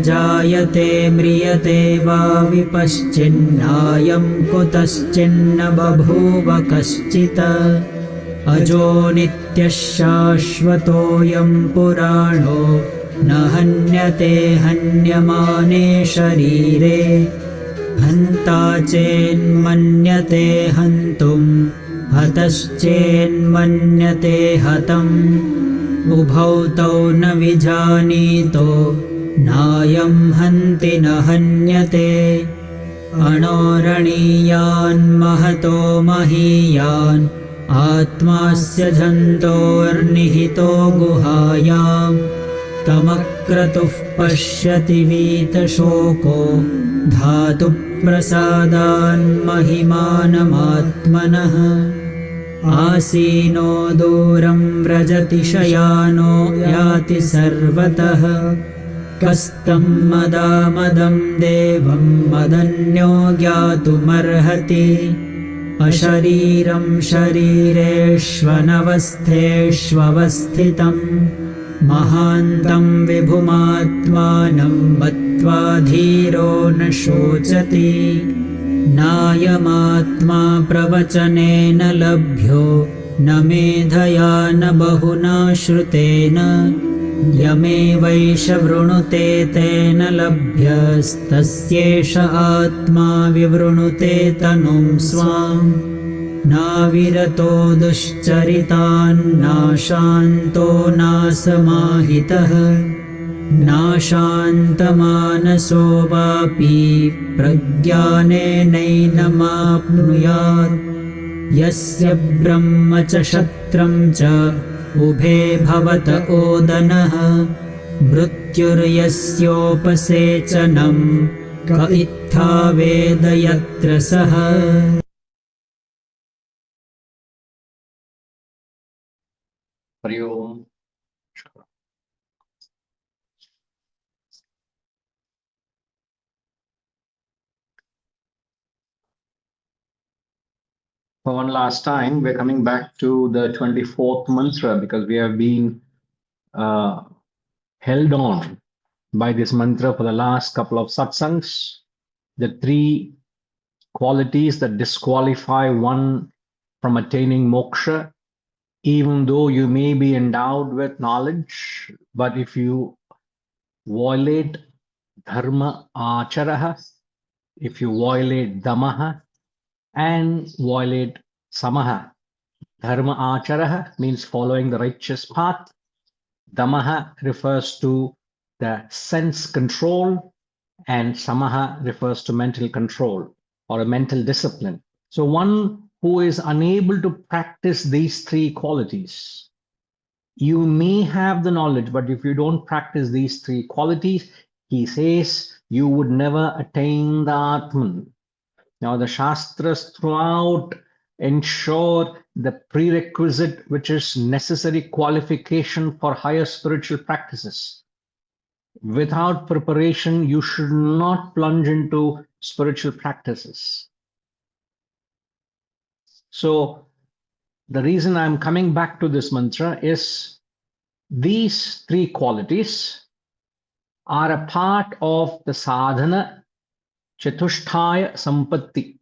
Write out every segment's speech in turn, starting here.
जायते म्रियते वा विपश्चिन्नायं कुतश्चिन्न बभूव कश्चित् अजो नित्यः शाश्वतोऽयं पुराणो न हन्यते हन्यमाने शरीरे हन्ता चेन्मन्यते हन्तुम् हतश्चेन्मन्यते हतम् उभौ तौ न विजानीतो नायं हन्ति न हन्यते अणोरणीयान् महतो महीयान् आत्मास्य जन्तोर्निहितो गुहायाम् तमक्रतुः पश्यति वीतशोको धातुप्रसादान्महिमानमात्मनः आसीनो दूरं व्रजति शयानो याति सर्वतः कस्तं मदामदं देवं मदन्यो ज्ञातुमर्हति अशरीरं शरीरेष्वनवस्थेष्वस्थितं महान्तं विभुमात्मानं मत्वा धीरो न शोचति नायमात्मा प्रवचनेन लभ्यो न मेधया न बहुना श्रुतेन यमेवैष वृणुते तेन लभ्यस्तस्येष आत्मा विवृणुते तनुं स्वाम् नाविरतो दुश्चरितान्नाशान्तो नासमाहितः नाशान्तमानसो वापि प्रज्ञानेनैनमाप्नुयात् यस्य ब्रह्म च क्षत्रं च उभे भवत ओदनः मृत्युर्यस्योपसेचनं क इत्था वेद यत्र सः हरि ओम। For one last time, we're coming back to the 24th mantra because we have been held on by this mantra for the last couple of satsangs. The three qualities that disqualify one from attaining moksha, even though you may be endowed with knowledge, but if you violate dharma acharaha, if you violate damaha, and violate samaha. Dharma acharaha means following the righteous path. Damaha refers to the sense control, and samaha refers to mental control or a mental discipline. So one who is unable to practice these three qualities, you may have the knowledge, but if you don't practice these three qualities, he says you would never attain the Atman. Now, the Shastras throughout ensure the prerequisite, which is necessary qualification for higher spiritual practices. Without preparation, you should not plunge into spiritual practices. So, the reason I'm coming back to this mantra is these three qualities are a part of the sadhana Chatushtaya Sampatti.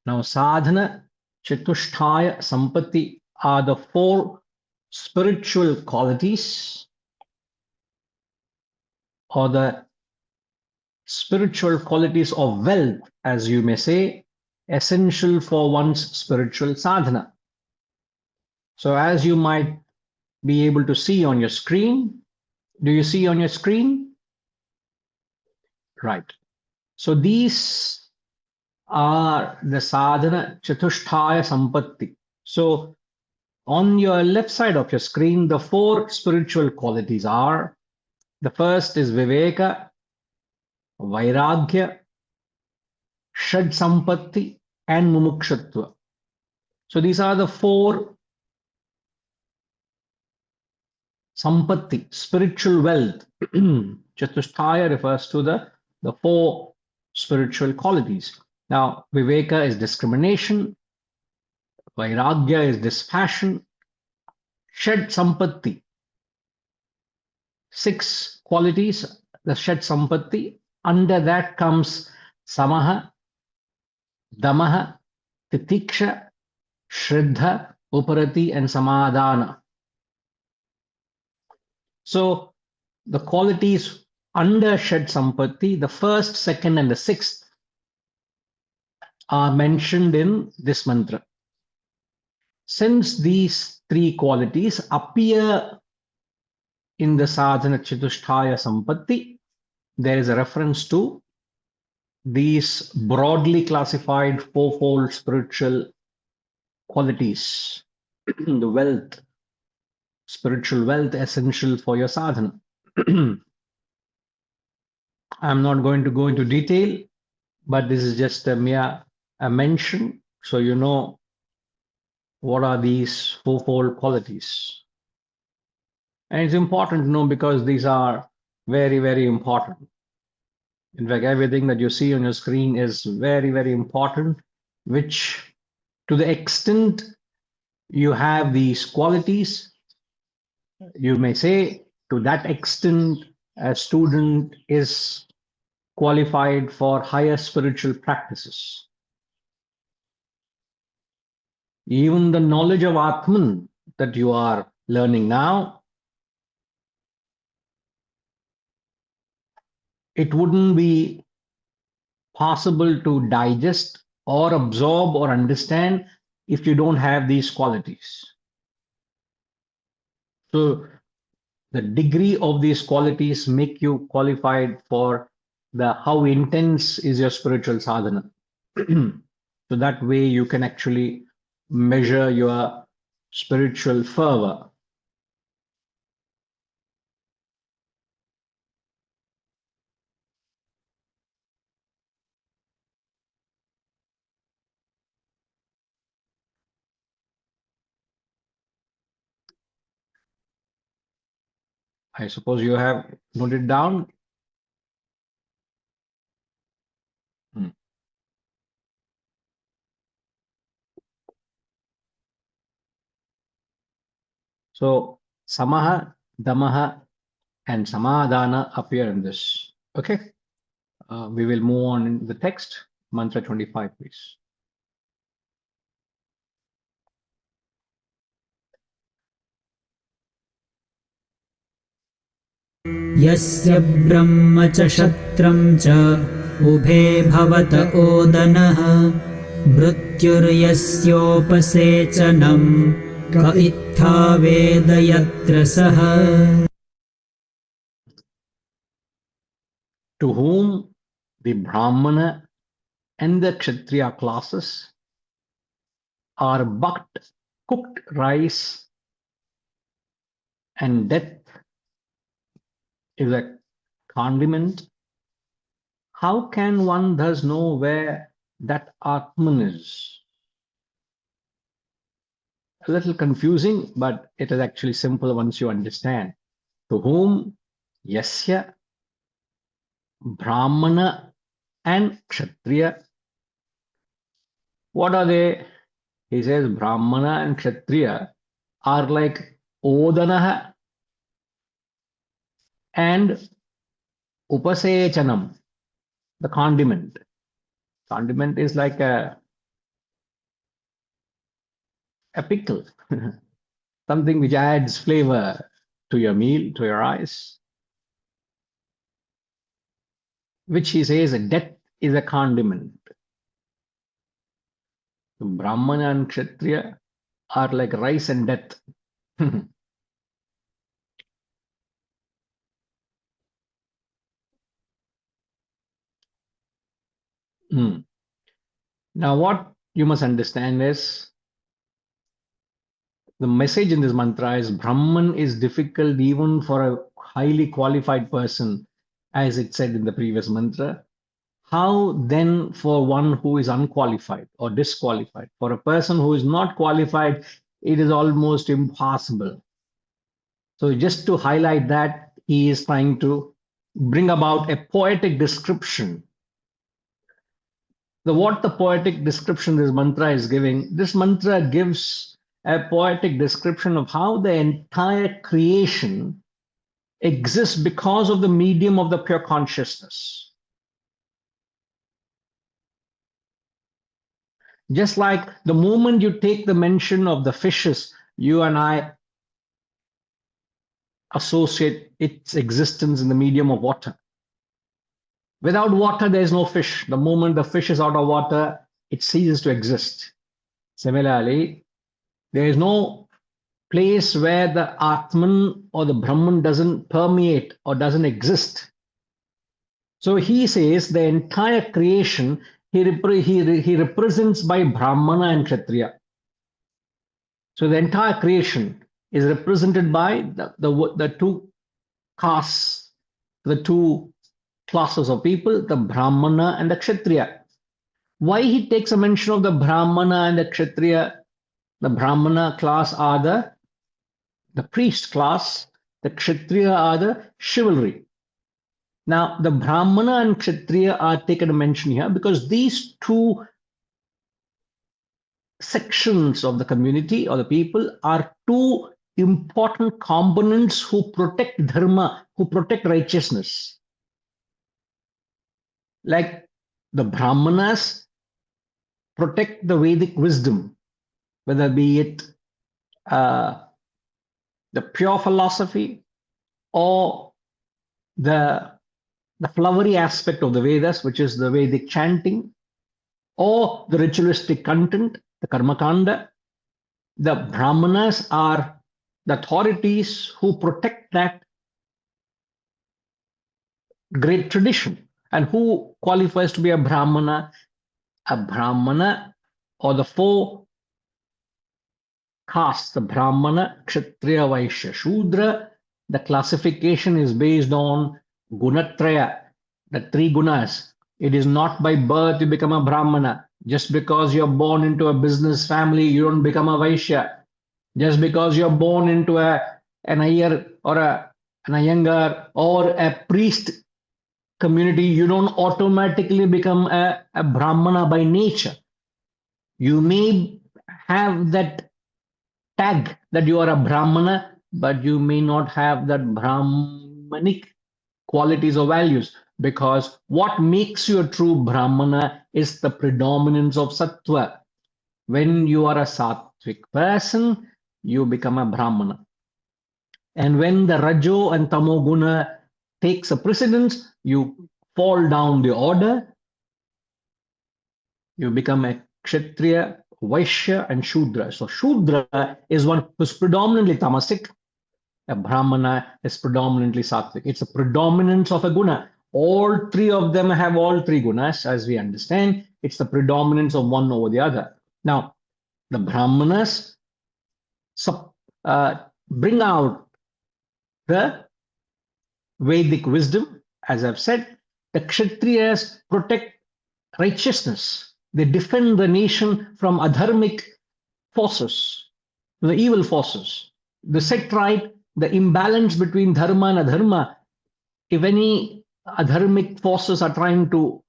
Now, sadhana, Chatushtaya Sampatti are the four spiritual qualities or the spiritual qualities of wealth, as you may say, essential for one's spiritual sadhana. So, as you might be able to see on your screen, do you see on your screen? Right. So these are the sadhana chatushtaya sampatti. So on your left side of your screen, the four spiritual qualities are, the first is viveka, vairagya, shad sampatti, and mumukshatva. So these are the four sampatti, spiritual wealth. Chatushtaya refers to the four spiritual qualities. Now, viveka is discrimination, vairagya is dispassion, shad sampatti 6 qualities, the Shat Sampatti. Under that comes Samaha, Damaha, Titiksha, Shraddha, Uparati, and Samadhana. So the qualities under Shat Sampatti, the first, second, and the sixth are mentioned in this mantra. Since these 3 qualities appear in the Sadhana Chatushtaya Sampatti, there is a reference to these broadly classified fourfold spiritual qualities, the wealth, spiritual wealth essential for your sadhana. I'm not going to go into detail, but this is just a mere a mention, so you know what are these fourfold qualities. And it's important to know because these are very, very important. In fact, everything that you see on your screen is very, very important, which to the extent you have these qualities, you may say to that extent a student is qualified for higher spiritual practices. Even the knowledge of Atman that you are learning now, it wouldn't be possible to digest or absorb or understand if you don't have these qualities. So the degree of these qualities make you qualified for the how intense is your spiritual sadhana. So that way you can actually measure your spiritual fervor. I suppose you have noted down. Hmm. So Samaha, Damaha, and Samadhana appear in this. Okay. We will move on in the text. Mantra 25, please. यस्य ब्रह्म च क्षत्रं च उभे भवत ओदनः मृत्युर्यस्योपसेचनं क इत्था वेद यत्र सः. To whom the Brahmana and the Kshatriya classes are but cooked rice, and death is a condiment. How can one thus know where that Atman is? A little confusing, but it is actually simple once you understand. To whom Yasya, Brahmana, and Kshatriya. What are they? He says Brahmana and Kshatriya are like Odanaha and Upasechanam, the condiment. Condiment is like a pickle, something which adds flavor to your meal, to your rice, which he says death is a condiment. So Brahmana and Kshatriya are like rice and death. Now, what you must understand is the message in this mantra is Brahman is difficult even for a highly qualified person, as it said in the previous mantra. How then for one who is unqualified or disqualified? For a person who is not qualified, it is almost impossible. So just to highlight that, he is trying to bring about a poetic description. What the poetic description this mantra is giving, this mantra gives a poetic description of how the entire creation exists because of the medium of the pure consciousness. Just like the moment you take the mention of the fishes, you and I associate its existence in the medium of water. Without water, there is no fish. The moment the fish is out of water, it ceases to exist. Similarly, there is no place where the Atman or the Brahman doesn't permeate or doesn't exist. So he says the entire creation he represents by Brahmana and Kshatriya. So the entire creation is represented by the two castes, the two classes of people, the Brahmana and the Kshatriya. Why he takes a mention of the Brahmana and the Kshatriya? The Brahmana class are the priest class, the Kshatriya are the chivalry. Now, the Brahmana and Kshatriya are taken to mention here because these two sections of the community or the people are two important components who protect dharma, who protect righteousness. Like the Brahmanas protect the Vedic wisdom, whether be it the pure philosophy or the flowery aspect of the Vedas, which is the Vedic chanting, or the ritualistic content, the Karma Kanda. The Brahmanas are the authorities who protect that great tradition. And who qualifies to be a Brahmana? A Brahmana, or the four castes, the Brahmana, Kshatriya, Vaishya, Shudra. The classification is based on Gunatraya, the three gunas. It is not by birth you become a Brahmana. Just because you're born into a business family, you don't become a Vaishya. Just because you're born into an Iyer or an Iyengar or a priest community, you don't automatically become a Brahmana by nature. You may have that tag that you are a Brahmana, but you may not have that Brahmanic qualities or values, because what makes you a true Brahmana is the predominance of Sattva. When you are a Sattvic person, you become a Brahmana. And when the Rajo and Tamo Guna takes a precedence, you fall down the order, you become a Kshatriya, Vaishya, and Shudra. So Shudra is one who's predominantly tamasic. A Brahmana is predominantly sattvic. It's a predominance of a guna. All three of them have all three gunas, as we understand. It's the predominance of one over the other. Now, the Brahmanas bring out the Vedic wisdom, as I've said. The Kshatriyas protect righteousness. They defend the nation from adharmic forces, the evil forces. The set right, the imbalance between dharma and adharma. If any adharmic forces are trying to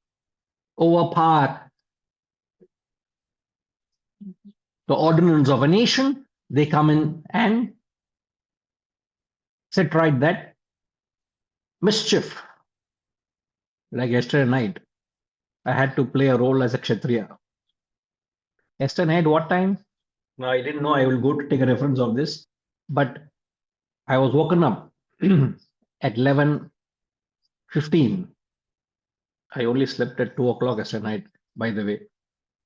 overpower the ordinance of a nation, they come in and set right that mischief. Like yesterday night, I had to play a role as a Kshatriya. Yesterday night, what time? No, I didn't know I will go to take a reference of this, but I was woken up at 11:15. I only slept at 2 o'clock yesterday night, by the way.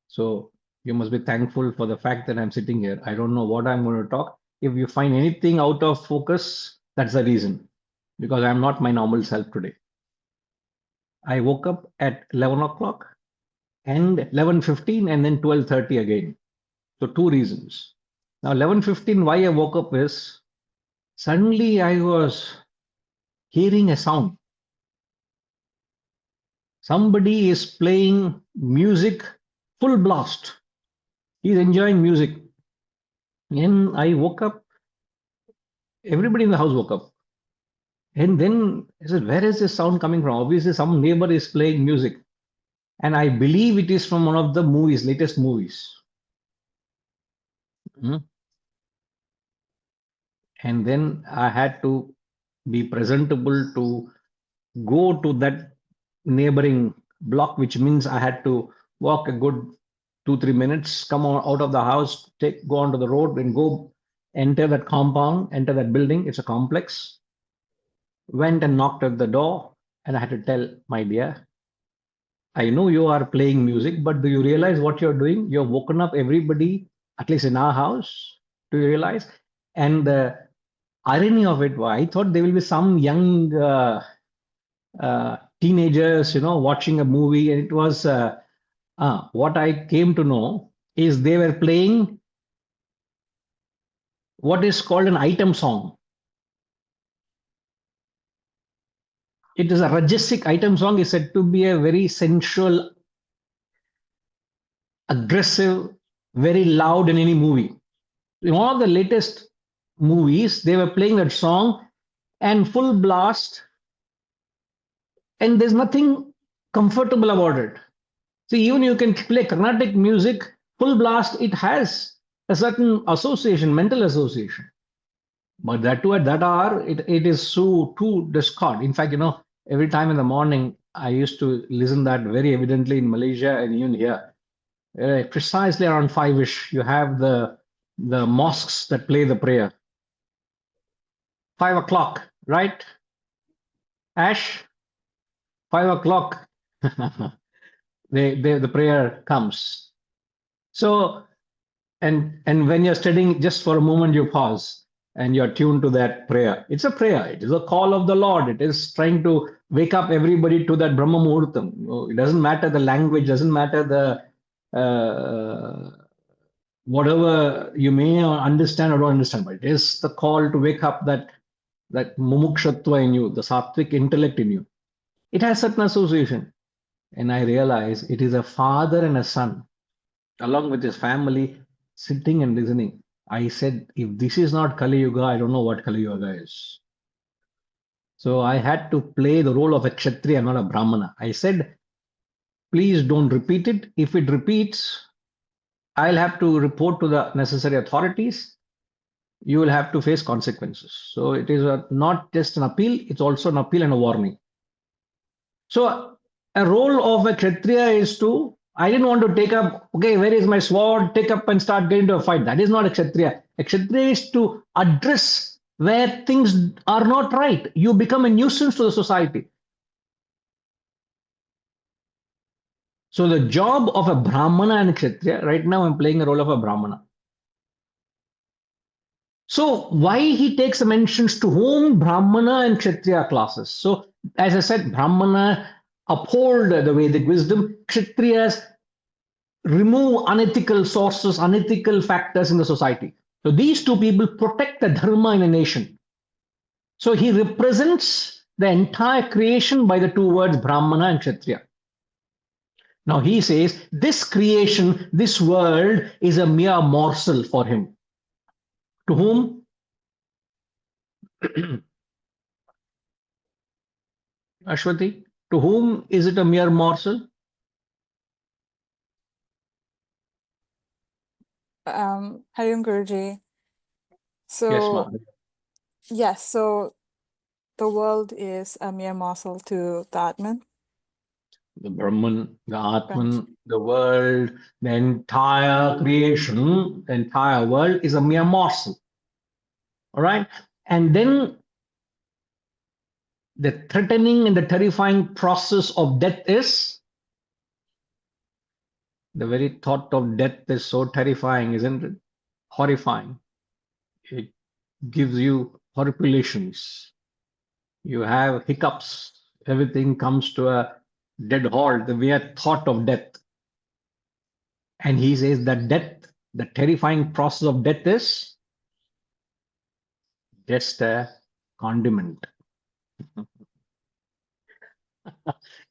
So you must be thankful for the fact that I'm sitting here. I don't know what I'm going to talk. If you find anything out of focus, that's the reason, because I'm not my normal self today. I woke up at 11 o'clock and 11:15 and then 12:30 again. So two reasons. Now 11:15, why I woke up is suddenly I was hearing a sound. Somebody is playing music full blast. He's enjoying music. And I woke up, everybody in the house woke up. And then I said, where is this sound coming from? Obviously, some neighbor is playing music. And I believe it is from one of the movies, latest movies. And then I had to be presentable, to go to that neighboring block, which means I had to walk a good 2-3 minutes, come out of the house, go onto the road, and go enter that compound, enter that building. It's a complex. Went and knocked at the door, and I had to tell, my dear, I know you are playing music, but do you realize what you're doing? You've woken up everybody, at least in our house. Do you realize? And the irony of it, I thought there will be some young teenagers, watching a movie, and it was what I came to know is they were playing what is called an item song. It is a Rajasic item song, is said to be a very sensual, aggressive, very loud in any movie. In one of the latest movies, they were playing that song and full blast, and there's nothing comfortable about it. So even you can play Carnatic music full blast, it has a certain association, mental association. But that too, at that hour, it is so too discord. In fact, every time in the morning, I used to listen that very evidently in Malaysia and even here. Precisely around 5-ish, you have the mosques that play the prayer. 5 o'clock, right? Ash, 5 o'clock, the prayer comes. So, and when you're studying, just for a moment you pause and you're tuned to that prayer. It's a prayer. It is a call of the Lord. It is trying to wake up everybody to that Brahma Muhurtam. It doesn't matter the language, doesn't matter the whatever you may understand or don't understand, but it is the call to wake up that mumukshatva in you, the sattvic intellect in you. It has certain association. And I realize it is a father and a son, along with his family, sitting and listening. I said, if this is not Kali Yuga, I don't know what Kali Yuga is. So I had to play the role of a Kshatriya, not a Brahmana. I said, please don't repeat it. If it repeats, I'll have to report to the necessary authorities. You will have to face consequences. So it is not just an appeal, it's also an appeal and a warning. So a role of a Kshatriya is to, I didn't want to take up, okay, where is my sword? Take up and start getting into a fight. That is not a Kshatriya. A Kshatriya is to address where things are not right. You become a nuisance to the society. So the job of a Brahmana and a Kshatriya, right now I'm playing the role of a Brahmana. So why he takes the mentions to whom Brahmana and Kshatriya classes. So as I said, Brahmana uphold the Vedic wisdom. Kshatriyas remove unethical sources, unethical factors in the society. So these two people protect the dharma in a nation. So he represents the entire creation by the two words Brahmana and Kshatriya. Now he says this creation, this world is a mere morsel for him. To whom? Ashwati, to whom is it a mere morsel? Hariom Guruji. Yes, ma'am. Yes, so the world is a mere morsel to the Atman. The Brahman, the Atman, the world, the entire creation, the entire world is a mere morsel. All right. And then the threatening and the terrifying process of death is, the very thought of death is so terrifying, isn't it? Horrifying. It gives you horripilations. You have hiccups. Everything comes to a dead halt, the mere thought of death. And he says that death, the terrifying process of death is just a condiment.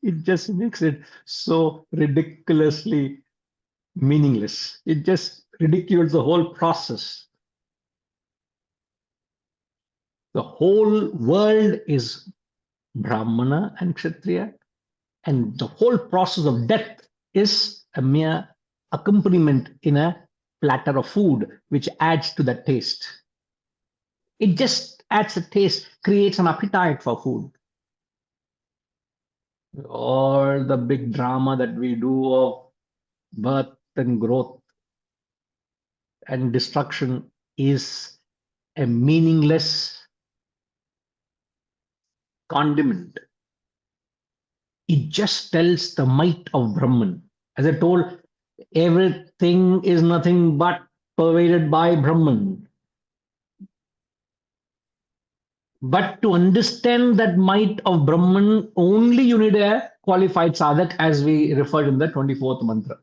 It just makes it so ridiculously meaningless. It just ridicules the whole process. The whole world is Brahmana and Kshatriya, and the whole process of death is a mere accompaniment in a platter of food which adds to the taste. It just adds a taste, creates an appetite for food. All the big drama that we do of birth and growth and destruction is a meaningless condiment. It just tells the might of Brahman. As I told, everything is nothing but pervaded by Brahman. But to understand that might of Brahman, only you need a qualified sadhak, as we referred in the 24th mantra.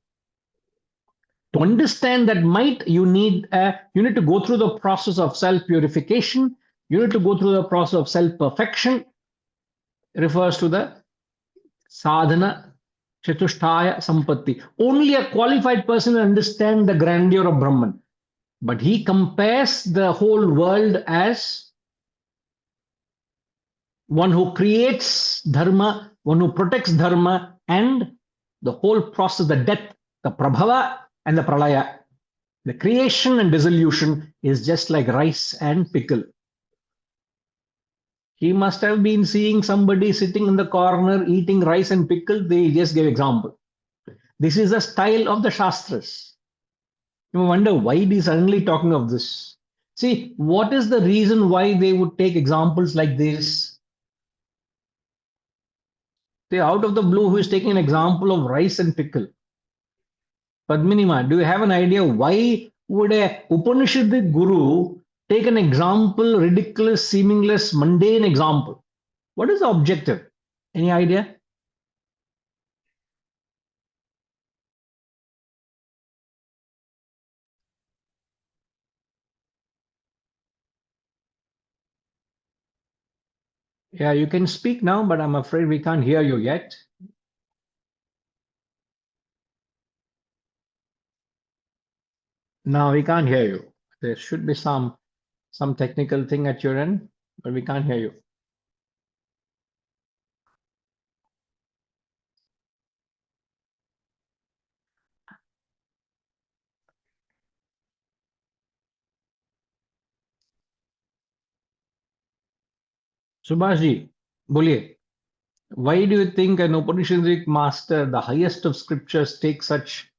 To understand that might, you need to go through the process of self-purification. You need to go through the process of self-perfection. Refers to the sadhana chatushtaya sampatti. Only a qualified person understands the grandeur of Brahman. But he compares the whole world as one who creates dharma, one who protects dharma, and the whole process, the death, the prabhava and the pralaya, the creation and dissolution is just like rice and pickle. He must have been seeing somebody sitting in the corner eating rice and pickle. They just gave example. This is the style of the Shastras. You wonder why they suddenly talking of this. See, what is the reason why they would take examples like this? They out of the blue, who is taking an example of rice and pickle? Padminima, do you have an idea why would a Upanishadic guru take an example, ridiculous, seamless, mundane example? What is the objective? Any idea? Yeah, you can speak now, but I'm afraid we can't hear you yet. No, we can't hear you. There should be some technical thing at your end, but we can't hear you. Subhash ji, boliye. Why do you think an Upanishadic master, the highest of scriptures, takes such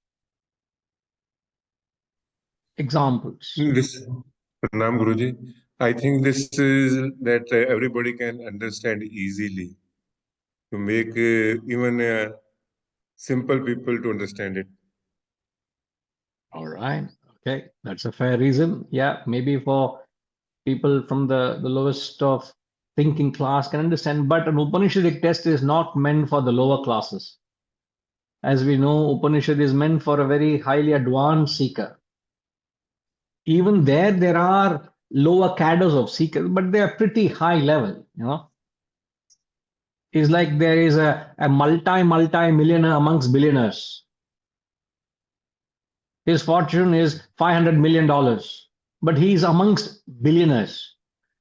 examples? This, Pranam Guruji, I think this is that everybody can understand easily to make even simple people to understand it. All right. Okay. That's a fair reason. Yeah. Maybe for people from the lowest of thinking class can understand, but an Upanishadic test is not meant for the lower classes. As we know, Upanishad is meant for a very highly advanced seeker. Even there are lower cadres of seekers, but they are pretty high level, It's like there is a multi-millionaire amongst billionaires. His fortune is $500 million, but he is amongst billionaires.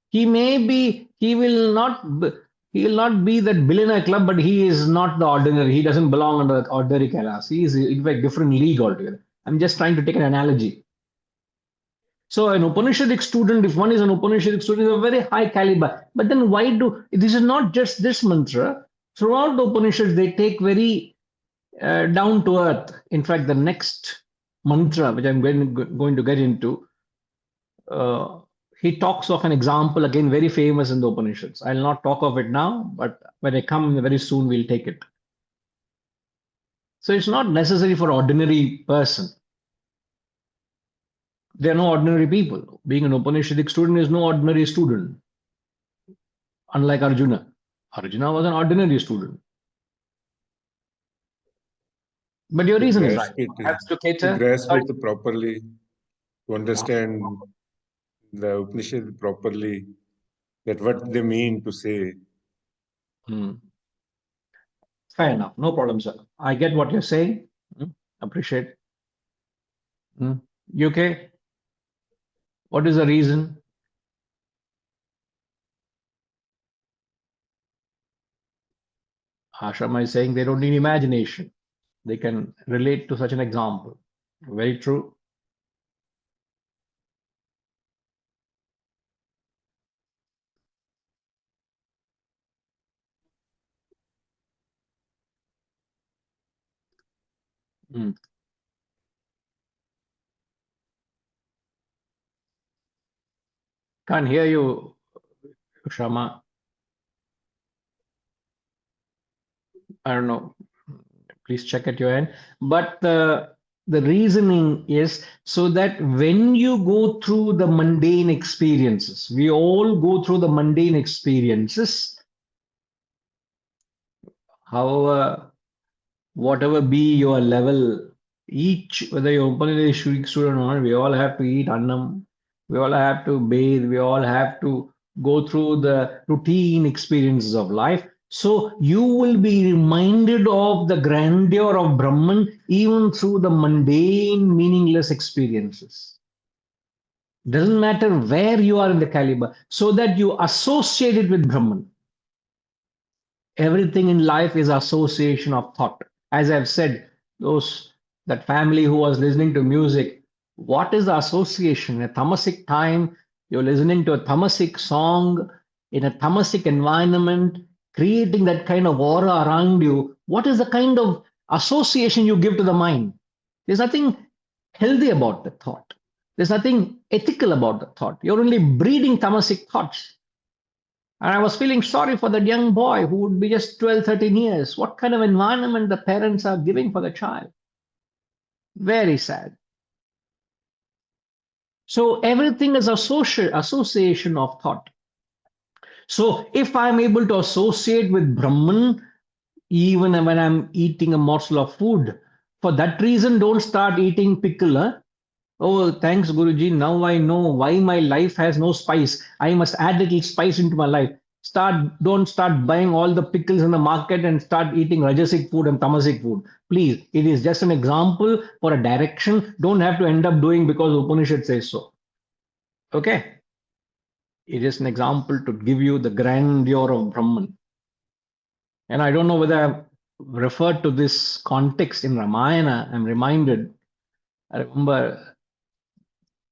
He will not be that billionaire club, but he is not the ordinary. He doesn't belong under the ordinary class. He is in fact different league altogether. I'm just trying to take an analogy. So an Upanishadic student, if one is an Upanishadic student, is a very high caliber. But then this is not just this mantra. Throughout the Upanishads, they take very down to earth. In fact, the next mantra, which I'm going to get into, he talks of an example, again, very famous in the Upanishads. I'll not talk of it now, but when I come very soon, we'll take it. So it's not necessary for ordinary person. There are no ordinary people. Being an Upanishadic student is no ordinary student. Unlike Arjuna. Arjuna was an ordinary student. But your reason is right. To grasp it properly, to understand the Upanishad properly, that what they mean to say. Fair enough. No problem, sir. I get what you're saying. Appreciate. You okay? What is the reason? Ashrama is saying they don't need imagination. They can relate to such an example. Very true. Hmm. Can't hear you, Shama. I don't know. Please check at your end. But the reasoning is so that when you go through the mundane experiences, we all go through the mundane experiences, however, whatever be your level, each, whether you're openly student or not, we all have to eat annam, we all have to bathe, we all have to go through the routine experiences of life. So you will be reminded of the grandeur of Brahman even through the mundane, meaningless experiences. Doesn't matter where you are in the caliber, so that you associate it with Brahman. Everything in life is association of thought. As I've said, those that family who was listening to music, what is the association? A tamasic time, you're listening to a tamasic song in a tamasic environment, creating that kind of aura around you. What is the kind of association you give to the mind? There's nothing healthy about the thought. There's nothing ethical about the thought. You're only breeding tamasic thoughts. And I was feeling sorry for that young boy who would be just 12, 13 years. What kind of environment the parents are giving for the child? Very sad. So everything is association of thought. So if I'm able to associate with Brahman, even when I'm eating a morsel of food, for that reason, don't start eating pickle. Huh? Oh, thanks, Guruji. Now I know why my life has no spice. I must add little spice into my life. Don't start buying all the pickles in the market and start eating rajasic food and tamasic food. Please, it is just an example for a direction. Don't have to end up doing because Upanishad says so. Okay? It is an example to give you the grandeur of Brahman. And I don't know whether I've referred to this context in Ramayana. I'm reminded. I remember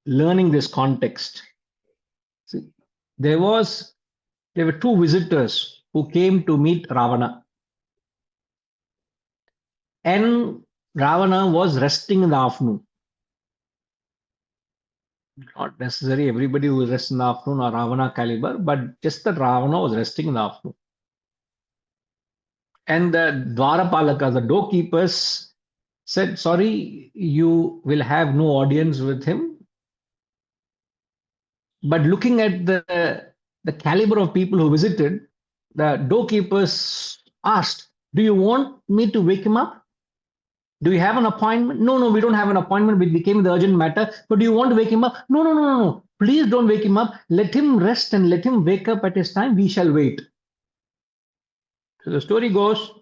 learning this context. See, there were two visitors who came to meet Ravana. And Ravana was resting in the afternoon. Not necessarily everybody who rests in the afternoon are Ravana caliber, but just that Ravana was resting in the afternoon. And the Dwarapalaka, the doorkeepers, said, sorry, you will have no audience with him. But looking at the caliber of people who visited, the doorkeepers asked, do you want me to wake him up? Do you have an appointment? No, no, we don't have an appointment. We became the urgent matter. But do you want to wake him up? No, no, no, no, no. Please don't wake him up. Let him rest and let him wake up at his time. We shall wait. So the story goes,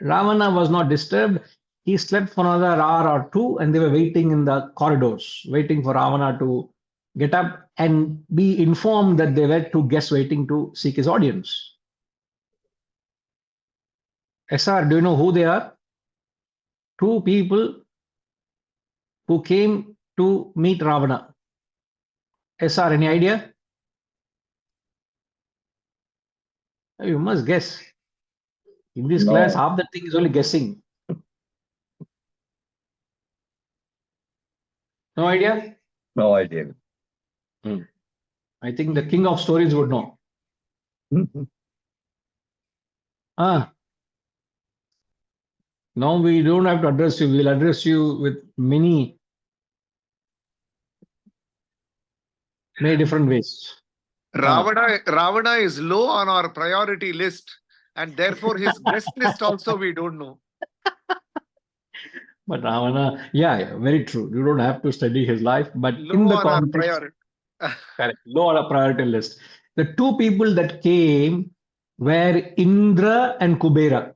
Ravana was not disturbed. He slept for another hour or two, and they were waiting in the corridors, waiting for Ravana to get up and be informed that there were two guests waiting to seek his audience. SR, do you know who they are? Two people who came to meet Ravana. SR, any idea? You must guess. In this class, half the thing is only guessing. No idea? No idea. I think the king of stories would know. Now we don't have to address you. We'll address you with many different ways. Ravana is low on our priority list, and therefore his guest list also we don't know. But Ravana, yeah, very true. You don't have to study his life, but Low in the on our context, priority. correct, low on a priority list. The two people that came were Indra and Kubera.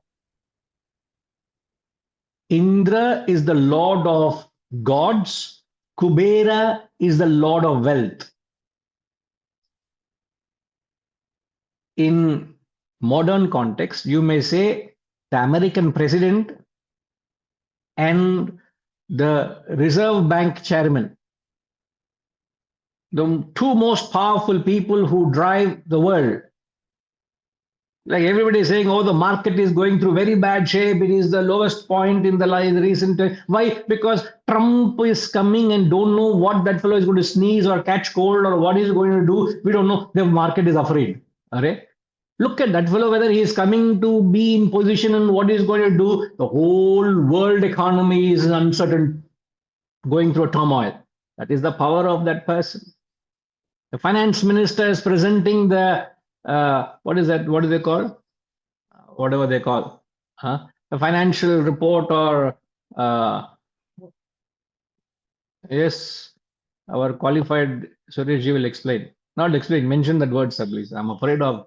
Indra is the lord of gods. Kubera is the lord of wealth. In modern context, you may say the American president and the Reserve Bank chairman, the two most powerful people who drive the world. Like everybody is saying, oh, the market is going through very bad shape. It is the lowest point in the recent time. Why? Because Trump is coming and don't know what that fellow is going to sneeze or catch cold or what he's going to do. We don't know. The market is afraid. Right? Look at that fellow, whether he is coming to be in position and what he's going to do. The whole world economy is uncertain, going through a turmoil. That is the power of that person. The finance minister is presenting the what is that? What do they call? Whatever they call, the financial report or yes, our qualified Sureshji will explain. Not explain. Mention that word, sir, please. I'm afraid of.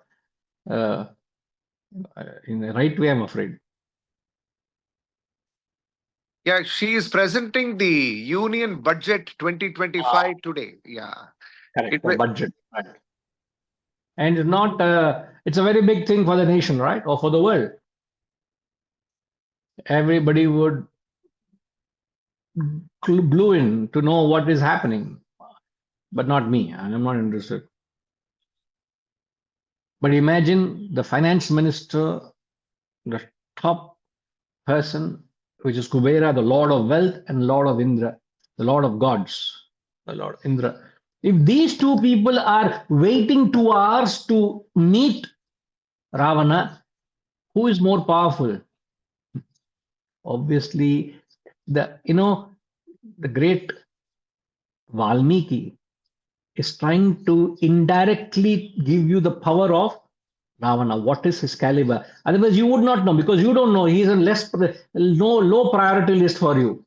In the right way, I'm afraid. Yeah, she is presenting the Union Budget 2025 today. Yeah. Correct. The budget. Right. And it's not. It's a very big thing for the nation, right, or for the world. Everybody would glue in to know what is happening, but not me. I'm not interested. But imagine the finance minister, the top person, which is Kubera, the Lord of Wealth, and Lord of Indra, the Lord of Gods, the Lord Indra. If these two people are waiting 2 hours to meet Ravana, who is more powerful? Obviously, the great Valmiki is trying to indirectly give you the power of Ravana. What is his caliber? Otherwise, you would not know, because you don't know. He is a low priority list for you.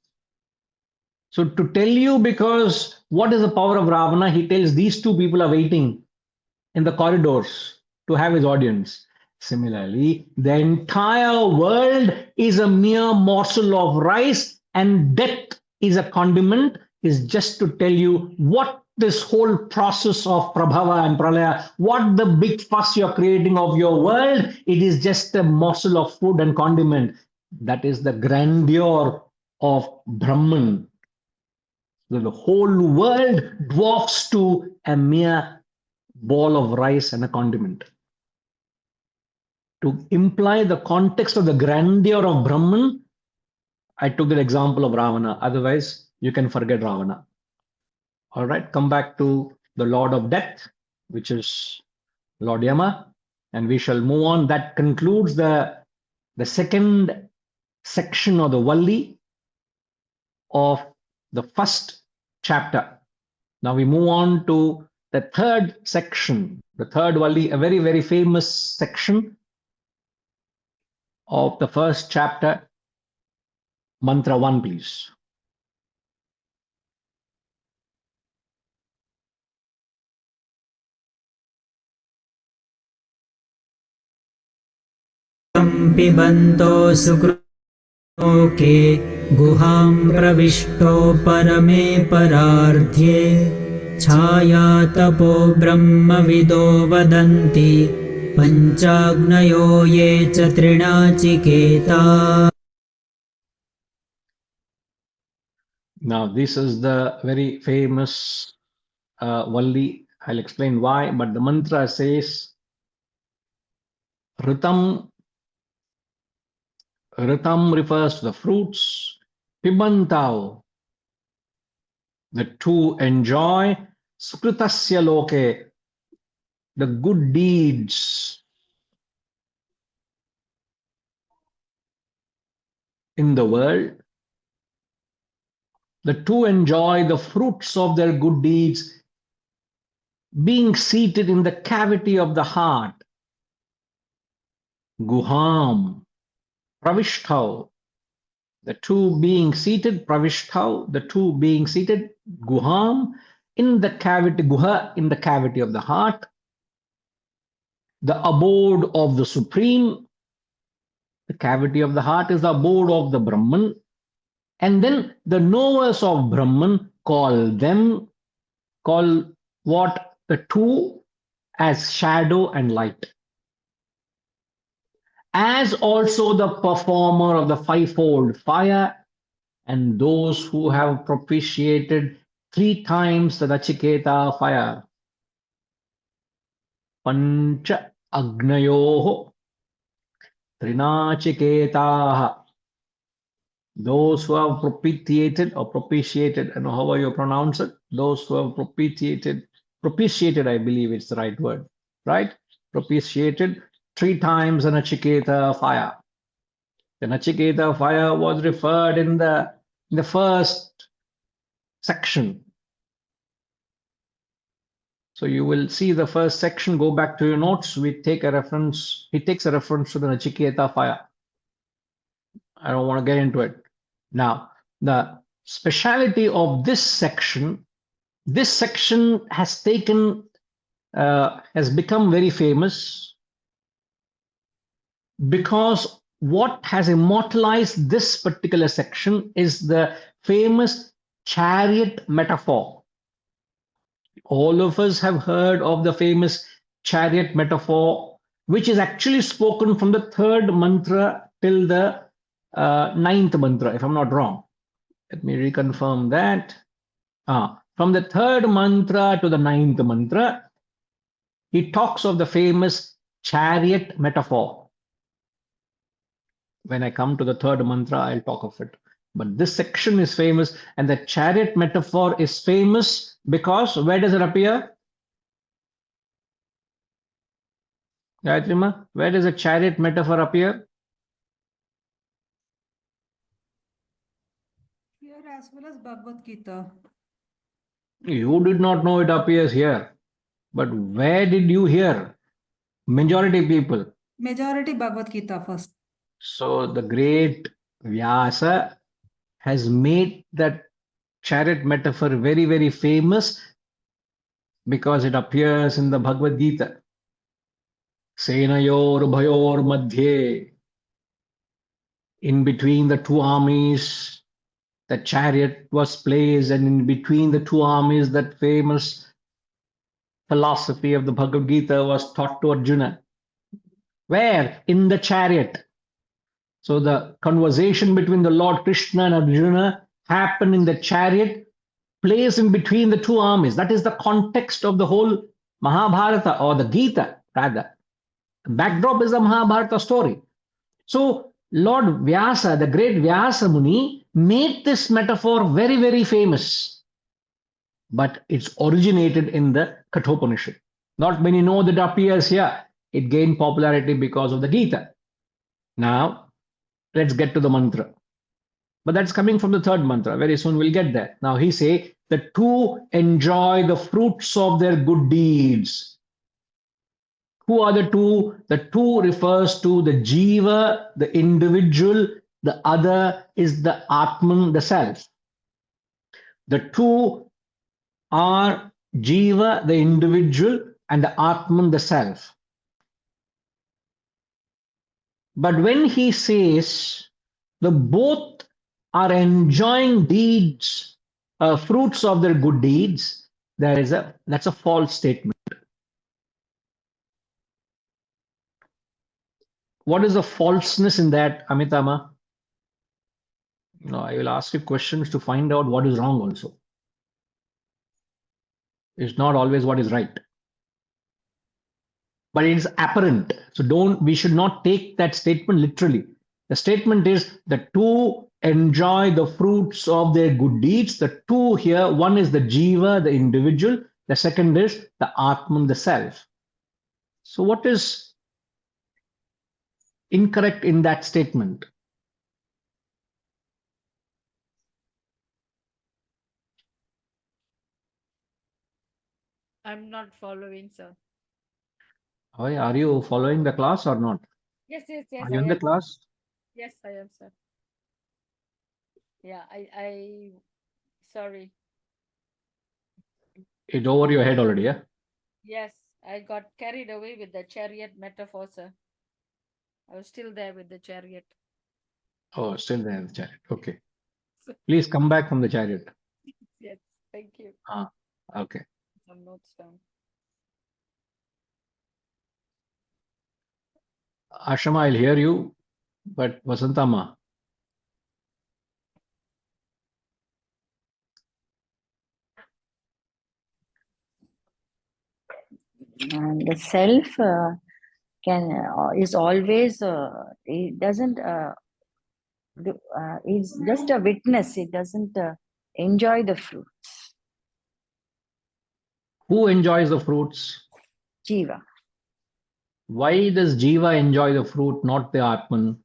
So to tell you, because what is the power of Ravana? He tells these two people are waiting in the corridors to have his audience. Similarly, the entire world is a mere morsel of rice, and death is a condiment, is just to tell you what this whole process of Prabhava and Pralaya, what the big fuss you're creating of your world, it is just a morsel of food and condiment. That is the grandeur of Brahman. The whole world dwarfs to a mere ball of rice and a condiment. To imply the context of the grandeur of Brahman, I took the example of Ravana. Otherwise, you can forget Ravana. All right, come back to the Lord of Death, which is Lord Yama, and we shall move on. That concludes the second section of the Valli of the first chapter. Now we move on to the third section, the third Valli, a very, very famous section of the first chapter. Mantra 1, please. पिबन्तो सुकृतोके गुहां प्रविष्टो परमे परार्ध्ये छाया तपो ब्रह्मविदो वदन्ति पञ्चाग्नयो ये च त्रिणाचिकेता. Now, this is the very famous Valli. I'll explain why, but the mantra says, Ritam. Ritam refers to the fruits. Pibantao, the two enjoy. Skritasya loke, the good deeds in the world. The two enjoy the fruits of their good deeds being seated in the cavity of the heart. Guham, Pravishthav, the two being seated, Pravishthav, the two being seated, Guham, in the cavity, Guha, in the cavity of the heart, the abode of the Supreme. The cavity of the heart is the abode of the Brahman. And then the knowers of Brahman call what? The two as shadow and light. As also the performer of the fivefold fire, and those who have propitiated 3 times the Nachiketa fire. Pancha Agnayoho, Trinachiketaha. Those who have propitiated or propitiated, I don't know however you pronounce it, those who have propitiated, I believe it's the right word, right? Propitiated 3 times an Nachiketa fire. The Nachiketa fire was referred in the first section. So you will see the first section, go back to your notes, he takes a reference to the Nachiketa fire. I don't want to get into it. Now, the speciality of this section has become very famous because what has immortalized this particular section is the famous chariot metaphor. All of us have heard of the famous chariot metaphor, which is actually spoken from the 3rd mantra till the 9th mantra, if I'm not wrong. Let me reconfirm that. From the 3rd mantra to the 9th mantra, he talks of the famous chariot metaphor. When I come to the 3rd mantra, I'll talk of it. But this section is famous, and the chariot metaphor is famous because where does it appear? Gayatrima, where does a chariot metaphor appear? Here as well as Bhagavad Gita. You did not know it appears here. But where did you hear? Majority people. Majority Bhagavad Gita first. So the great Vyasa has made that chariot metaphor very, very famous because it appears in the Bhagavad Gita. Senayor Bhayor Madhye. In between the 2 armies, the chariot was placed, and in between the 2 armies, that famous philosophy of the Bhagavad Gita was taught to Arjuna. Where? In the chariot. So the conversation between the Lord Krishna and Arjuna happened in the chariot, placed in between the 2 armies. That is the context of the whole Mahabharata, or the Gita, rather. The backdrop is the Mahabharata story. So Lord Vyasa, the great Vyasa Muni, made this metaphor very, very famous. But it's originated in the Kathopanishad. Not many know that it appears here. It gained popularity because of the Gita. Now, let's get to the mantra. But that's coming from the 3rd mantra. Very soon we'll get there. Now he say, the 2 enjoy the fruits of their good deeds. Who are the 2? The 2 refers to the jiva, the individual. The other is the Atman, the self. The 2 are jiva, the individual, and the Atman, the self. But when he says the both are enjoying deeds, fruits of their good deeds, that's a false statement. What is the falseness in that, Amitama? No, I will ask you questions to find out what is wrong also. It's not always what is right. But it is apparent. So we should not take that statement literally. The statement is the 2 enjoy the fruits of their good deeds. The 2 here, one is the jiva, the individual. The second is the Atman, the self. So what is incorrect in that statement? I'm not following, sir. Are you following the class or not? Yes, Are you in the class? Yes, I am, sir. Yeah, I sorry. It's over your head already, yeah? Yes, I got carried away with the chariot metaphor, sir. I was still there with the chariot. Oh, still there in the chariot. Okay. Please come back from the chariot. Yes, thank you. Okay. Some notes down. Ashama, I'll hear you, but Vasantama. And the self is always, it doesn't, is just a witness. It doesn't enjoy the fruit. Who enjoys the fruits? Jiva. Why does Jiva enjoy the fruit, not the Atman?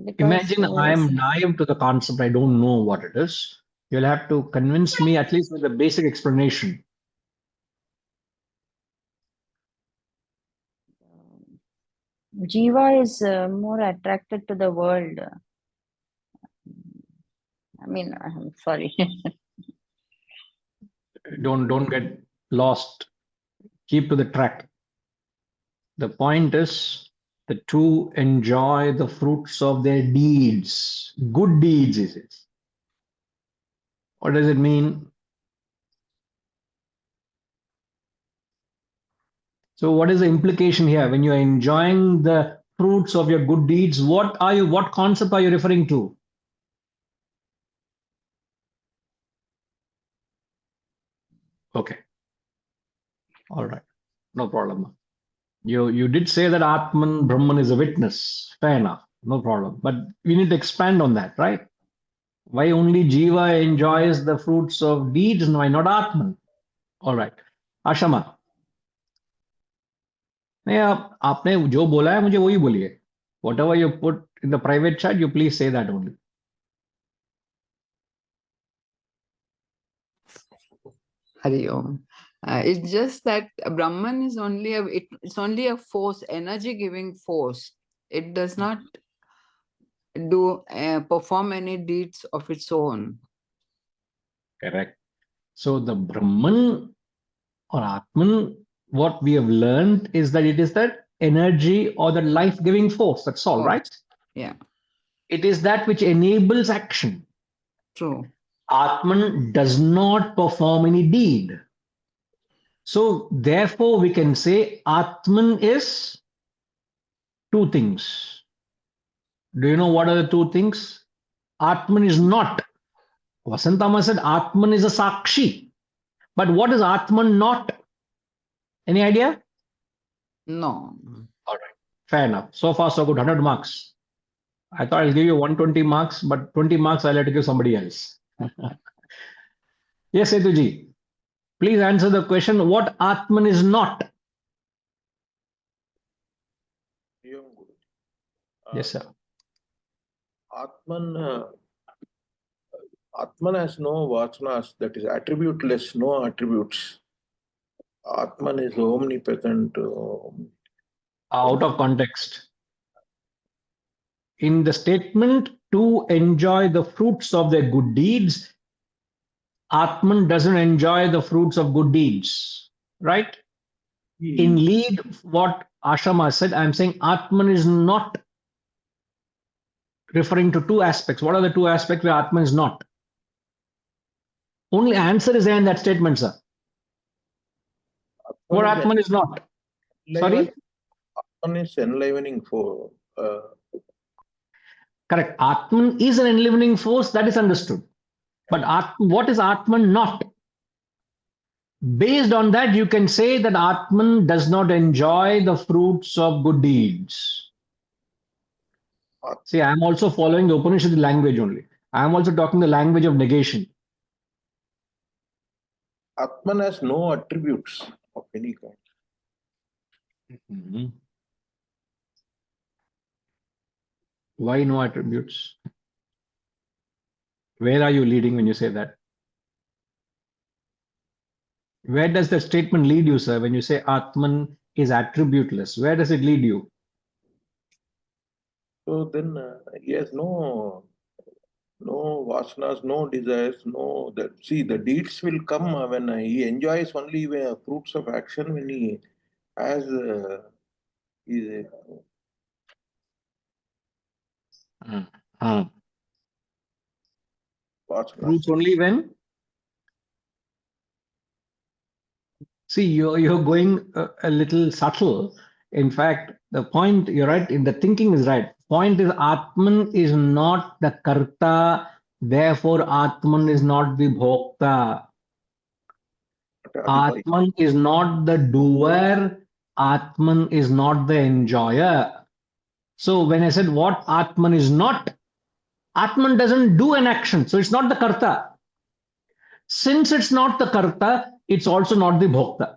Because Imagine I am naive to the concept, I don't know what it is. You'll have to convince me at least with a basic explanation. Jiva is more attracted to the world. I mean, I'm sorry. Don't get lost. Keep to the track. The point is the two enjoy the fruits of their deeds. Good deeds, is it? What does it mean? So what is the implication here? When you're enjoying the fruits of your good deeds, what concept are you referring to? Okay. All right. No problem. You did say that Atman, Brahman is a witness. Fair enough. No problem. But we need to expand on that, right? Why only Jiva enjoys the fruits of deeds and why not Atman? All right. Ashama. नहीं आपने जो बोला है मुझे वही बोलिए. Whatever you put in the private chat, you please say that only. Hari Om. It's just that Brahman is only it's only a force, energy giving force. It does not perform any deeds of its own. Correct. So the Brahman or Atman, what we have learned is that it is that energy or the life-giving force. That's all, right? Yeah. It is that which enables action. True. Atman does not perform any deed. So therefore we can say Atman is two things. Do you know what are the two things? Atman is not. Vasantama said Atman is a Sakshi. But what is Atman not? Any idea? No. All right. Fair enough. So far, so good. 100 marks. I thought I'll give you 120 marks, but 20 marks I'll have to give somebody else. Yes, Setuji. Please answer the question what Atman is not. Yes, sir. Atman has no vasanas, that is attributeless, no attributes. Atman is omnipotent. Out of context. In the statement to enjoy the fruits of their good deeds, Atman doesn't enjoy the fruits of good deeds, right? In lead, what Ashama said, I'm saying Atman is not referring to two aspects. What are the two aspects where Atman is not? Only answer is there in that statement, sir. What Atman is not? Sorry? Atman is enlivening for. Correct. Atman is an enlivening force, that is understood. But what is Atman not? Based on that, you can say that Atman does not enjoy the fruits of good deeds. See, I'm also following the Upanishad language only. I'm also talking the language of negation. Atman has no attributes of any kind. Mm-hmm. Why no attributes? Where are you leading when you say that? Where does the statement lead you, sir, when you say Atman is attributeless? Where does it lead you? So then he has no vasanas, no desires, no that. See, the deeds will come when he enjoys only fruits of action when he has Fruits only when? See, you're going a little subtle. In fact, the point, you're right, the thinking is right. Point is Atman is not the Karta, therefore Atman is not the Bhokta. Atman is not the doer. Atman is not the enjoyer. So when I said what Atman is not, Atman doesn't do an action. So it's not the karta. Since it's not the karta, it's also not the bhokta.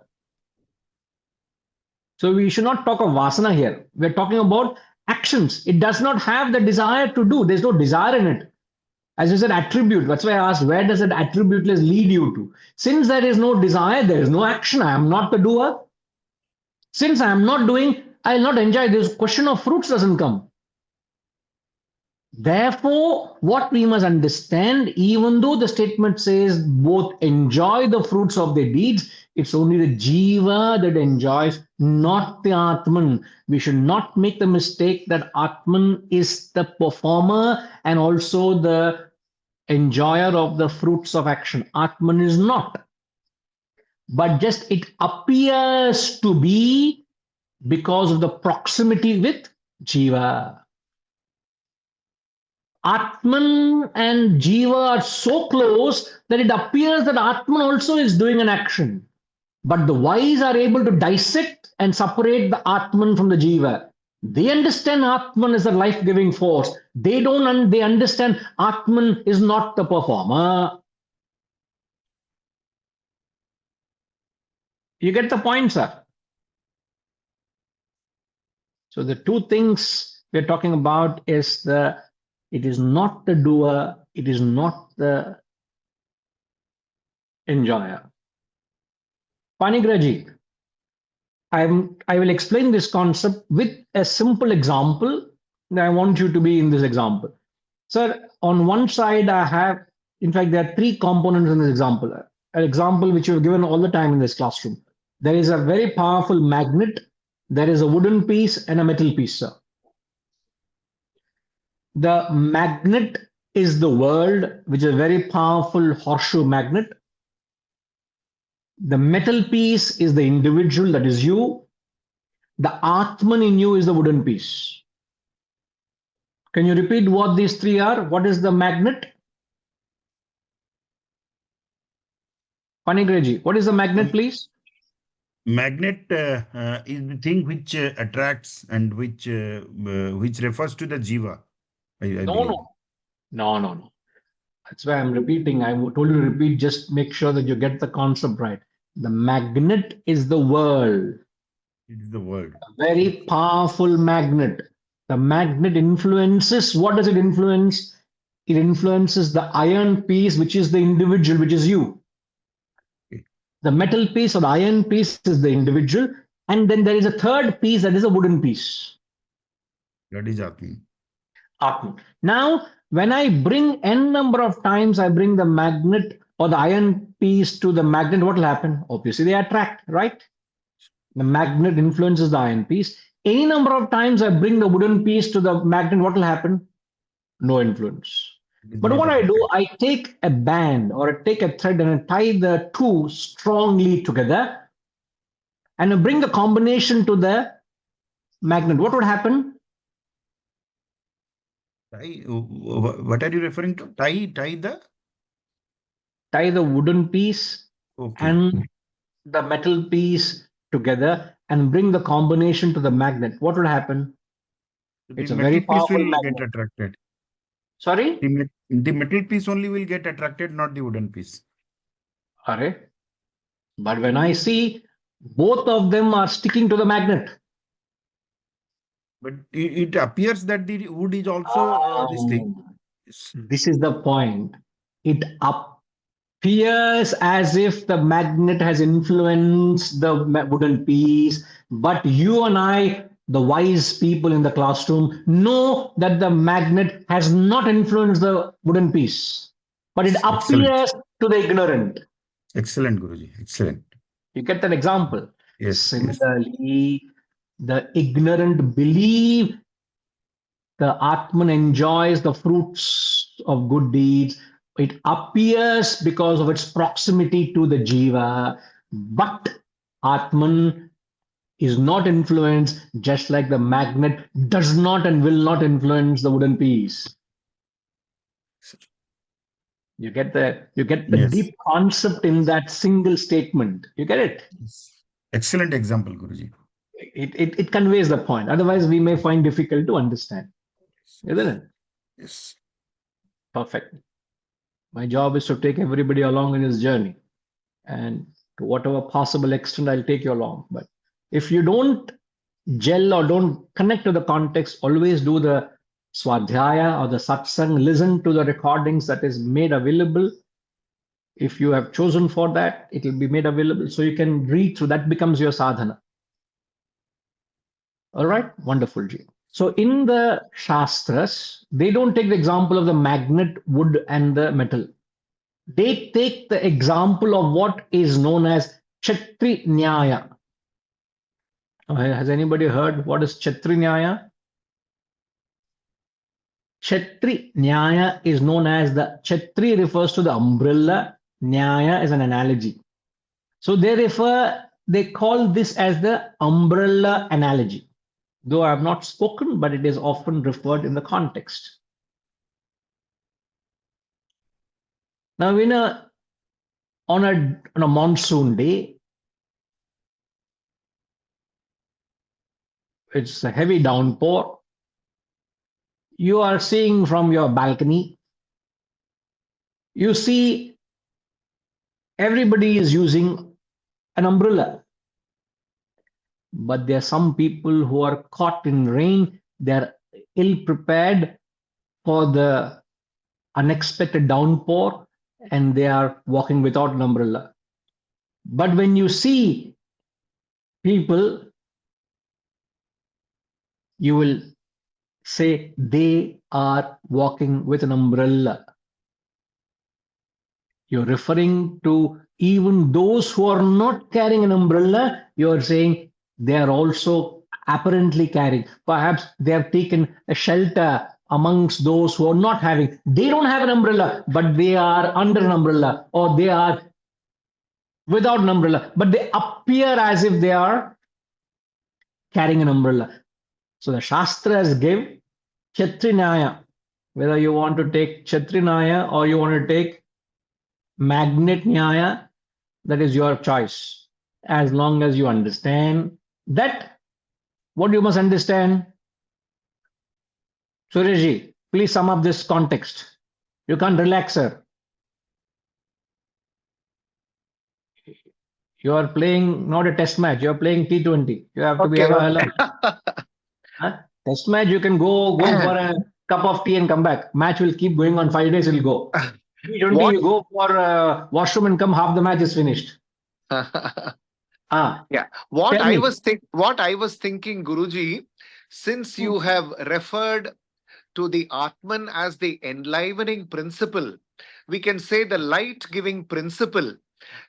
So we should not talk of vasana here. We're talking about actions. It does not have the desire to do. There's no desire in it. As you said, attribute. That's why I asked, where does that attributeless lead you to? Since there is no desire, there is no action. I am not the doer. Since I am not doing, I will not enjoy. This question of fruits doesn't come. Therefore, what we must understand, even though the statement says both enjoy the fruits of their deeds, it's only the jiva that enjoys, not the Atman. We should not make the mistake that Atman is the performer and also the enjoyer of the fruits of action. Atman is not. But just it appears to be because of the proximity with jiva. Atman and Jiva are so close that it appears that Atman also is doing an action. But the wise are able to dissect and separate the Atman from the Jiva. They understand Atman is a life-giving force. They understand Atman is not the performer. You get the point, sir? So the two things we're talking about is it is not the doer, it is not the enjoyer. Panigraji, I will explain this concept with a simple example. I want you to be in this example. Sir, on one side I have, in fact, there are three components in this example. An example which you've given all the time in this classroom. There is a very powerful magnet, there is a wooden piece and a metal piece, sir. The magnet is the world, which is a very powerful horseshoe magnet. The metal piece is the individual, that is you. The Atman in you is the wooden piece. Can you repeat what these three are? What is the magnet? Panigraji, what is the magnet, please? Magnet is the thing which attracts and which refers to the jiva. I believe. No. That's why I'm repeating. I told you to repeat, just make sure that you get the concept right. The magnet is the world. It is the world. A very powerful magnet. The magnet influences, what does it influence? It influences the iron piece, which is the individual, which is you. Okay. The metal piece or the iron piece is the individual. And then there is a third piece that is a wooden piece. That is Atman. Atman. Now, when I bring n number of times, I bring the magnet or the iron piece to the magnet, what will happen? Obviously, they attract, right? The magnet influences the iron piece. Any number of times I bring the wooden piece to the magnet, what will happen? No influence. But what I do, I take a band or I take a thread and I tie the two strongly together and I bring the combination to the magnet. What would happen? What are you referring to? Tie the wooden piece Okay. and the metal piece together and bring the combination to the magnet. What would happen? It's a very powerful magnet. Get attracted. Sorry? The metal piece only will get attracted, not the wooden piece. But when I see both of them are sticking to the magnet. But it appears that the wood is also this thing. This is the point. It appears as if the magnet has influenced the wooden piece, but you and I, the wise people in the classroom, know that the magnet has not influenced the wooden piece, but it appears to the ignorant. Excellent, Guruji. Excellent. You get that example? Yes. Similarly, the ignorant believe the Atman enjoys the fruits of good deeds. It appears because of its proximity to the Jiva, but Atman is not influenced, just like the magnet does not and will not influence the wooden piece. You get the Yes. deep concept in that single statement. You get it? Excellent example, Guruji. It conveys the point. Otherwise, we may find difficult to understand. Isn't it? Yes. Perfect. My job is to take everybody along in this journey. And to whatever possible extent, I'll take you along. But if you don't gel or don't connect to the context, always do the swadhyaya or the satsang, listen to the recordings that is made available. If you have chosen for that, it will be made available so you can read through. That becomes your sadhana. All right, wonderful, Ji. So in the Shastras, they don't take the example of the magnet, wood, and the metal. They take the example of what is known as Kshatri Nyaya. Has anybody heard what is Kshatri Nyaya? Kshatri Nyaya is known as the Kshatri refers to the umbrella, Nyaya is an analogy. So they call this as the umbrella analogy. Though I have not spoken, but it is often referred in the context. Now, on a monsoon day, it's a heavy downpour. You are seeing from your balcony, you see everybody is using an umbrella. But there are some people who are caught in rain, they're ill prepared for the unexpected downpour, and they are walking without an umbrella. But when you see people, you will say they are walking with an umbrella. You're referring to even those who are not carrying an umbrella, you're saying they are also apparently carrying. Perhaps they have taken a shelter amongst those who are not having. They don't have an umbrella, but they are under an umbrella, or they are without an umbrella, but they appear as if they are carrying an umbrella. So the Shastras give Kshatrinaya, whether you want to take Kshatrinaya or you want to take Magnet Nyaya, that is your choice. As long as you understand that, what you must understand. Sureshji, please sum up this context. You can't relax, sir. You are playing not a test match, you are playing T20. You have to be alert. Huh? Test match, you can go for a cup of tea and come back. Match will keep going on 5 days, it will go. T20, you go for washroom and come, half the match is finished. Yeah. What I was thinking, Guruji, since you have referred to the Atman as the enlivening principle, we can say the light-giving principle.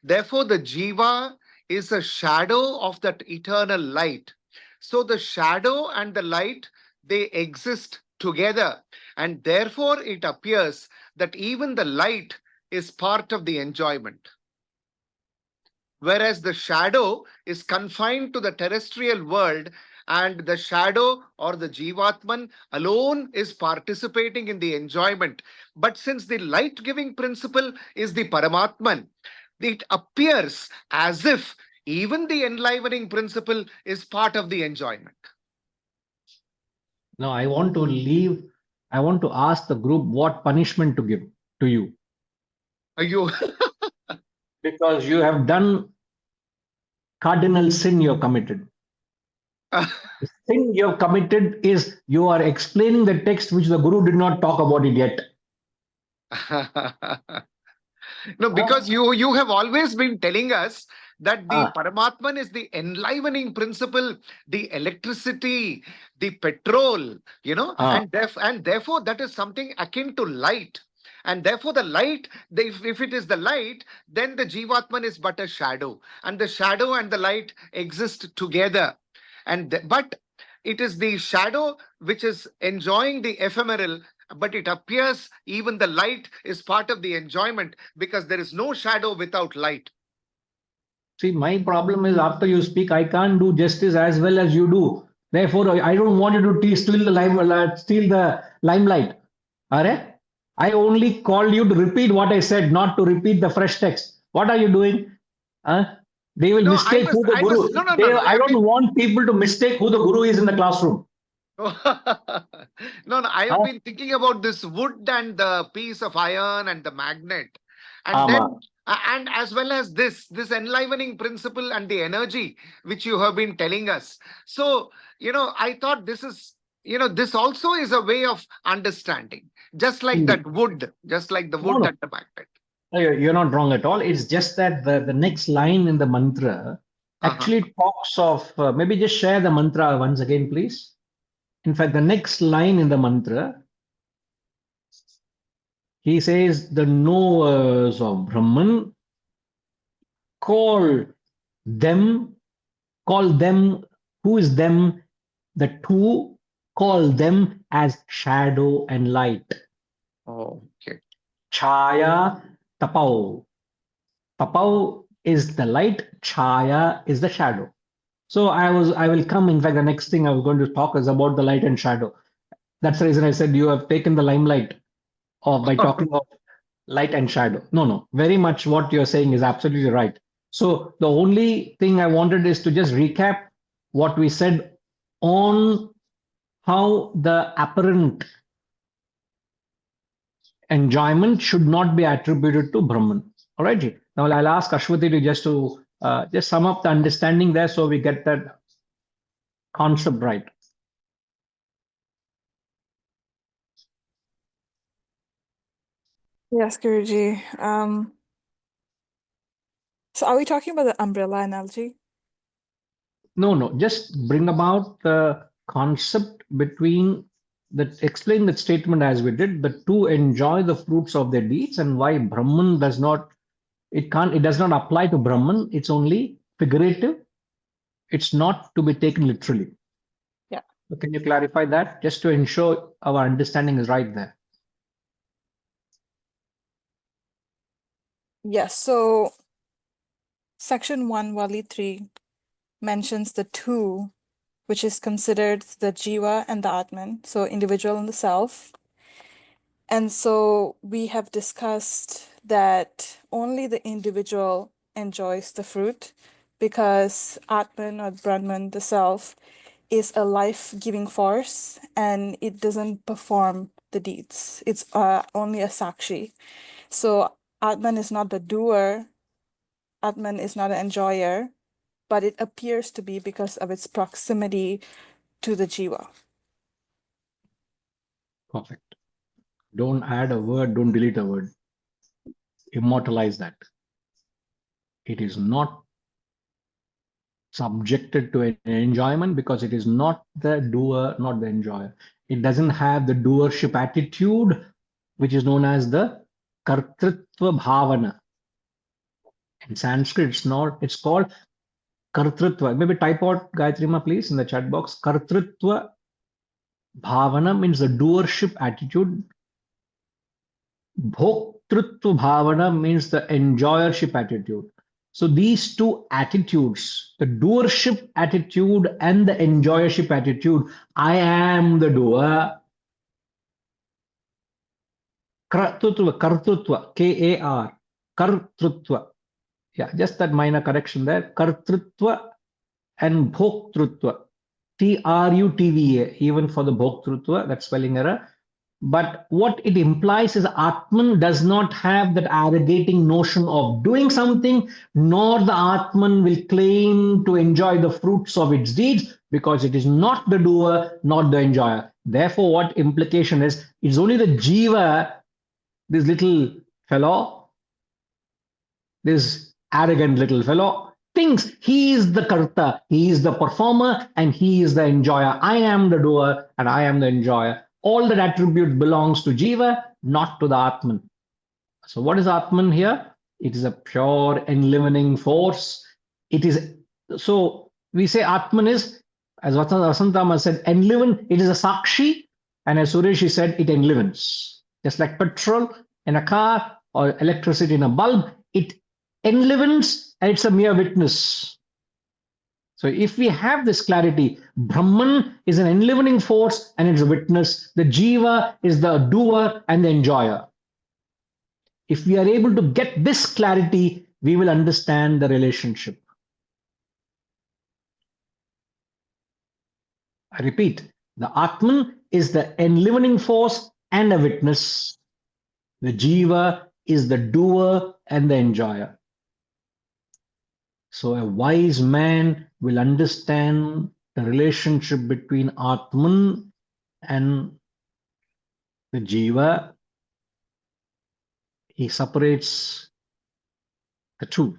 Therefore, the Jiva is a shadow of that eternal light. So the shadow and the light, they exist together. And therefore, it appears that even the light is part of the enjoyment. Whereas the shadow is confined to the terrestrial world, and the shadow or the Jivatman alone is participating in the enjoyment. But since the light-giving principle is the Paramatman, it appears as if even the enlivening principle is part of the enjoyment. Now, I want to ask the group what punishment to give to you. Because you have done cardinal sin you have committed. The sin you have committed is you are explaining the text which the Guru did not talk about it yet. No, because you have always been telling us that the Paramatman is the enlivening principle, the electricity, the petrol, and therefore that is something akin to light. And therefore the light, if it is the light, then the Jivatman is but a shadow. And the shadow and the light exist together. But it is the shadow which is enjoying the ephemeral, but it appears even the light is part of the enjoyment because there is no shadow without light. See, my problem is after you speak, I can't do justice as well as you do. Therefore, I don't want you to steal the limelight. Are? I only called you to repeat what I said, not to repeat the fresh text. What are you doing? They will No, mistake who the guru. no, no, no, no. I don't want people to mistake who the guru is in the classroom. No, I have been thinking about this wood and the piece of iron and the magnet. And then, and as well as this enlivening principle and the energy which you have been telling us. So, I thought this is, this also is a way of understanding, just like that wood, just like the wood and the magnet. You're not wrong at all. It's just that the next line in the mantra actually talks of, maybe just share the mantra once again, please. In fact, the next line in the mantra, he says, the knowers of Brahman call them, who is them? The two, call them as shadow and light. Oh, okay. Chaya, tapau. Tapau is the light, chaya is the shadow. So I will come. In fact, the next thing I was going to talk is about the light and shadow. That's the reason I said you have taken the limelight by talking of light and shadow. No. Very much what you're saying is absolutely right. So the only thing I wanted is to just recap what we said on how the apparent enjoyment should not be attributed to Brahman. All right, Ji. Now I'll ask Ashwati to just sum up the understanding there so we get that concept right. Yes, Guruji. So are we talking about the umbrella analogy? No. Just bring about the concept between explain that statement as we did, the two enjoy the fruits of their deeds, and why Brahman does not, it does not apply to Brahman. It's only figurative. It's not to be taken literally. Yeah. So can you clarify that just to ensure our understanding is right there? Yes. So section 1, Wali 3 mentions the two, which is considered the jiva and the atman, so individual and the self. And so we have discussed that only the individual enjoys the fruit because atman or Brahman, the self, is a life-giving force and it doesn't perform the deeds. It's only a sakshi. So atman is not the doer, atman is not an enjoyer, but it appears to be because of its proximity to the jiva. Perfect. Don't add a word, don't delete a word. Immortalize that. It is not subjected to an enjoyment because it is not the doer, not the enjoyer. It doesn't have the doership attitude, which is known as the kartritva bhavana. In Sanskrit, it's called kartritva. Maybe type out, Gayatrima, please, in the chat box. Kartritva bhavana means the doership attitude. Bhoktrutva bhavana means the enjoyership attitude. So these two attitudes, the doership attitude and the enjoyership attitude, I am the doer. Kartrutva, K-A-R, kartrutva. Yeah, just that minor correction there. Kartrutva and bhoktrutva, T-R-U-T-V-A, even for the bhoktrutva, that spelling error. But what it implies is Atman does not have that arrogating notion of doing something, nor the Atman will claim to enjoy the fruits of its deeds because it is not the doer, not the enjoyer. Therefore, what implication is, it's only the jiva, this little fellow, this arrogant little fellow, thinks he is the karta, he is the performer, and he is the enjoyer. I am the doer and I am the enjoyer. All that attribute belongs to jiva, not to the Atman. So what is Atman here? It is a pure enlivening force. It is, so we say Atman is, as Vasantama said, enliven. It is a sakshi, and as Suresh said, it enlivens. Just like petrol in a car or electricity in a bulb, it enlivens and it's a mere witness. So if we have this clarity, Brahman is an enlivening force and it's a witness. The jiva is the doer and the enjoyer. If we are able to get this clarity, we will understand the relationship. I repeat, the Atman is the enlivening force and a witness. The Jiva is the doer and the enjoyer. So a wise man will understand the relationship between Atman and the Jiva. He separates the two.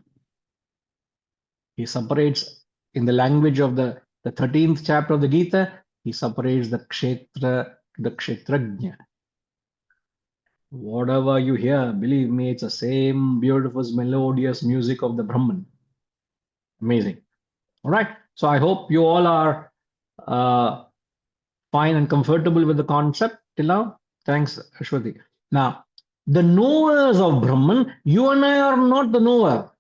He separates, in the language of the 13th chapter of the Gita, he separates the Kshetra, the Kshetrajna. Whatever you hear, believe me, it's the same beautiful, melodious music of the Brahman. Amazing. All right. So I hope you all are fine and comfortable with the concept till now. Thanks, Ashwati. Now, the knowers of Brahman, you and I are not the knower.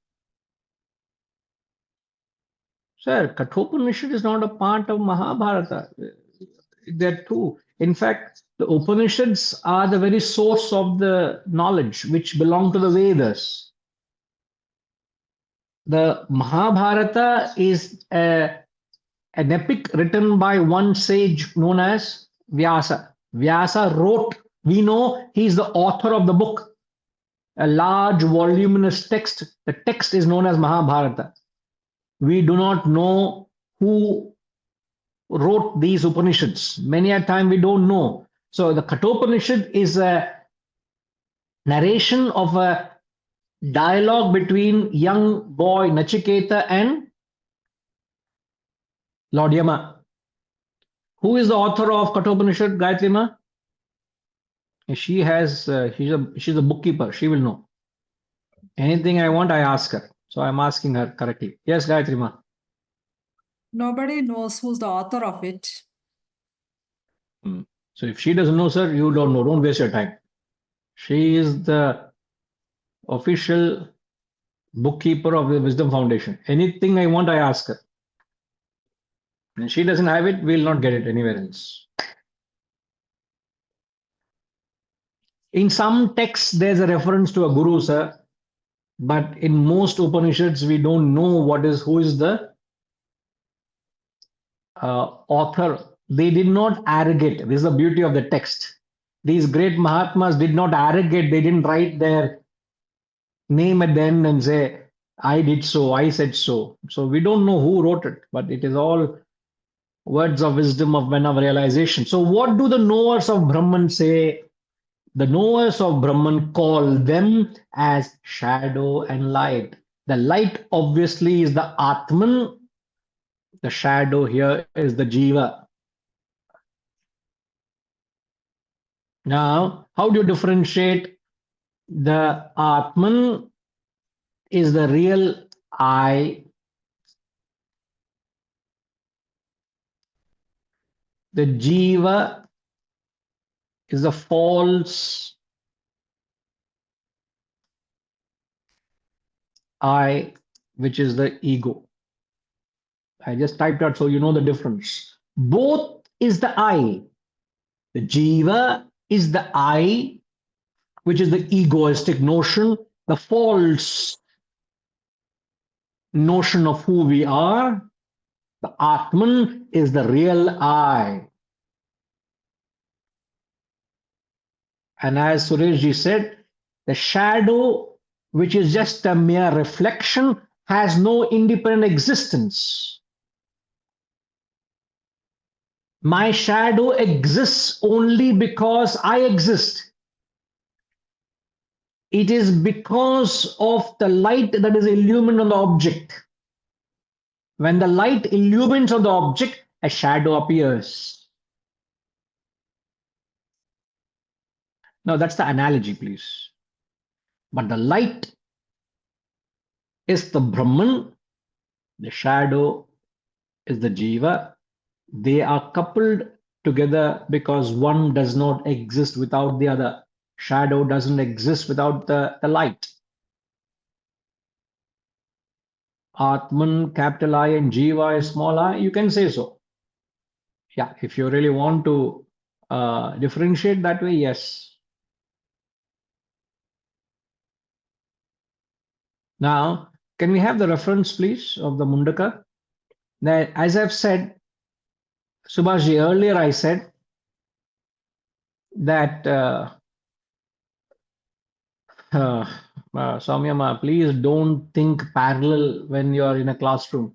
Sir, Kathopanishad is not a part of Mahabharata. They're two. In fact, the Upanishads are the very source of the knowledge which belong to the Vedas. The Mahabharata is an epic written by one sage known as Vyasa. Vyasa wrote, we know he is the author of the book, a large voluminous text. The text is known as Mahabharata. We do not know who wrote these Upanishads. Many a time we don't know. So the Kathopanishad is a narration of a dialogue between young boy Nachiketa and Lord Yama. Who is the author of Kathopanishad, Gayatri Ma? She has, she's a bookkeeper. She will know. Anything I want, I ask her. So I'm asking her correctly. Yes, Gayatri Ma. Nobody knows who's the author of it. So if she doesn't know, sir, you don't know. Don't waste your time. She is the official bookkeeper of the Wisdom Foundation. Anything I want, I ask her. And she doesn't have it, we'll not get it anywhere else. In some texts, there's a reference to a guru, sir. But in most Upanishads, we don't know who is the author. They did not arrogate. This is the beauty of the text. These great Mahatmas did not arrogate. They didn't write their name at the end and say, I did so, I said so. So we don't know who wrote it, but it is all words of wisdom of men of realization. So what do the knowers of Brahman say? The knowers of Brahman call them as shadow and light. The light obviously is the Atman. The shadow here is the Jiva. Now, how do you differentiate? The Atman is the real I. The Jiva is the false I, which is the ego. I just typed out so you know the difference. Both is the I. The Jiva is the I, which is the egoistic notion, the false notion of who we are. The Atman is the real I. And as Sureshji said, the shadow, which is just a mere reflection, has no independent existence. My shadow exists only because I exist. It is because of the light that is illumined on the object. When the light illumines on the object, a shadow appears. Now that's the analogy, please. But the light is the Brahman, the shadow is the Jiva. They are coupled together because one does not exist without the other. Shadow doesn't exist without the light. Atman, capital I, and Jiva is small I, you can say so. Yeah, if you really want to differentiate that way, yes. Now, can we have the reference, please, of the Mundaka? Now, as I've said, Subhashji, earlier I said that Soumyama, please don't think parallel when you are in a classroom.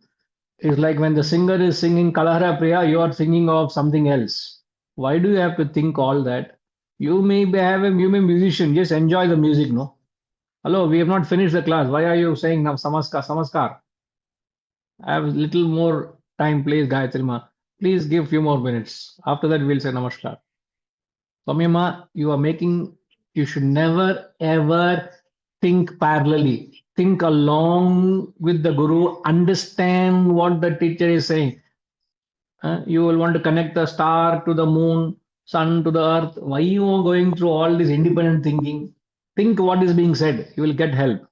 It's like when the singer is singing Kalahara Priya, you are thinking of something else. Why do you have to think all that? You may be musician, just enjoy the music, no? Hello, we have not finished the class. Why are you saying now Samaskar? I have a little more time, please, Gayatri Ma. Please give few more minutes. After that, we'll say Namaskar. Soumyama, you should never ever think parallelly. Think along with the Guru, understand what the teacher is saying. You will want to connect the star to the moon, sun to the earth. Why you are going through all this independent thinking? Think what is being said. You will get help.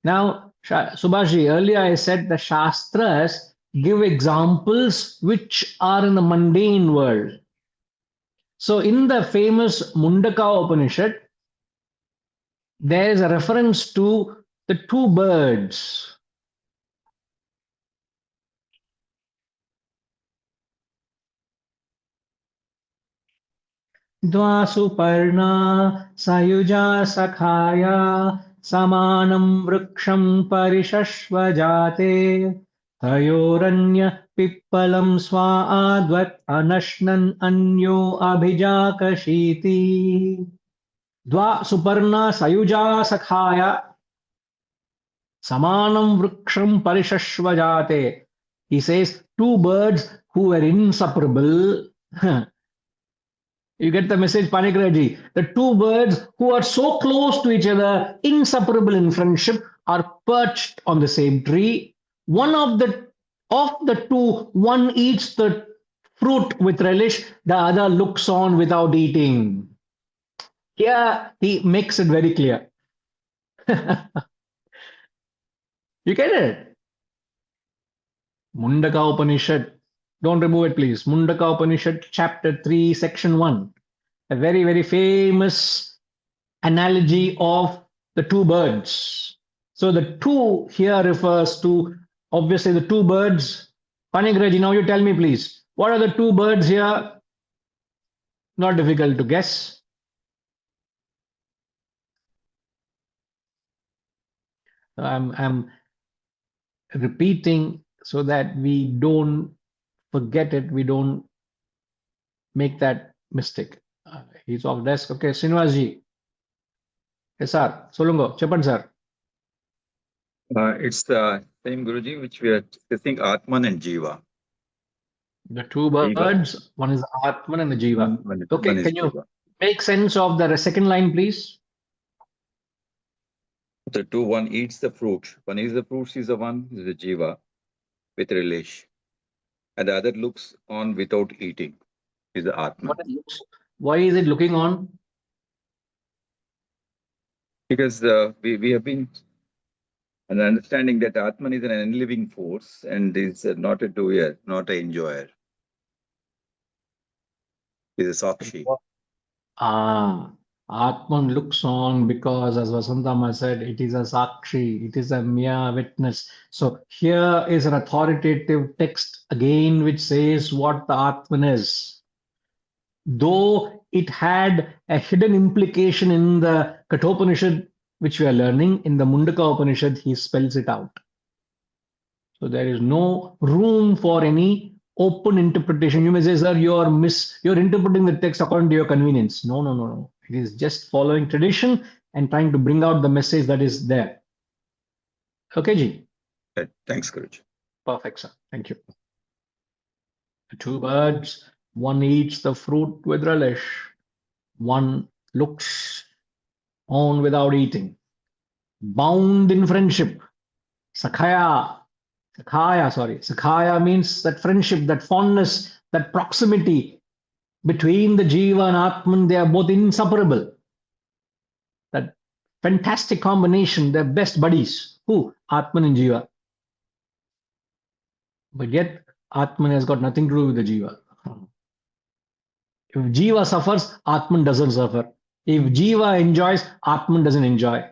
Now, Subhashi, earlier I said the Shastras give examples which are in the mundane world. So, in the famous Mundaka Upanishad, there is a reference to the two birds. Dvasuparna sayuja sakhaya samanam vriksham parishashvajate tayoranya pippalam svaadvat anashnan anyo abhijakashiti. Dvasuparna sayuja sakhaya samanam vriksham parishashvajate. He says two birds who were inseparable. You get the message, Panigraji. The two birds who are so close to each other, inseparable in friendship, are perched on the same tree. One of the two, one eats the fruit with relish, the other looks on without eating. Here he makes it very clear. You get it? Mundaka Upanishad. Don't remove it, please. Mundaka Upanishad, chapter 3, section 1. A very, very famous analogy of the two birds. So the two here refers to, obviously, the two birds. Panigraji, now you tell me, please. What are the two birds here? Not difficult to guess. I'm repeating so that we don't forget it, we don't make that mistake. He's off desk. Okay, Srinivasji. Yes, sir. Solungo. Chappan, sir. It's the same Guruji which we are discussing, Atman and Jiva. The two birds, one is Atman and the Jiva. Okay, can you make sense of the second line, please? The two, one eats the fruit. One eats the fruits is the one, is the Jiva with relish. And the other looks on without eating, is the Atman. Why is it looking on? Because we have been an understanding that Atman is an unliving force and is not a doer, not an enjoyer. Is a Sakshi. Atman looks on because, as Vasantama said, it is a Sakshi, it is a mere witness. So here is an authoritative text again which says what the Atman is. Though it had a hidden implication in the Kathopanishad, which we are learning, in the Mundaka Upanishad, he spells it out. So there is no room for any open interpretation. You may say, sir, you're interpreting the text according to your convenience. No. It is just following tradition and trying to bring out the message that is there. Okay, Ji. Thanks, Guruji. Perfect, sir. Thank you. The two birds, one eats the fruit with relish, one looks on without eating. Bound in friendship. Sakhaya means that friendship, that fondness, that proximity between the Jiva and Atman. They are both inseparable. That fantastic combination, they're best buddies. Who? Atman and Jiva. But yet, Atman has got nothing to do with the Jiva. If Jiva suffers, Atman doesn't suffer. If Jiva enjoys, Atman doesn't enjoy.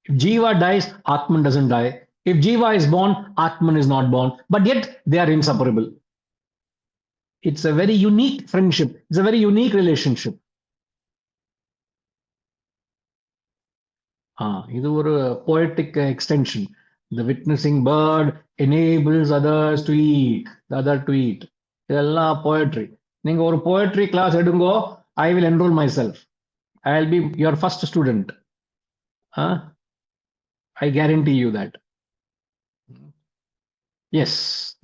If Jiva dies, Atman doesn't die. If Jiva is born, Atman is not born. But yet they are inseparable. It's a very unique friendship. It's a very unique relationship. இது ஒரு poetic extension. The witnessing bird enables others to eat, the other to eat. இதெல்லாம் poetry. நீங்க ஒரு poetry class எடுங்கோ, I will enroll myself. I'll be your first student. I guarantee you that. Yes,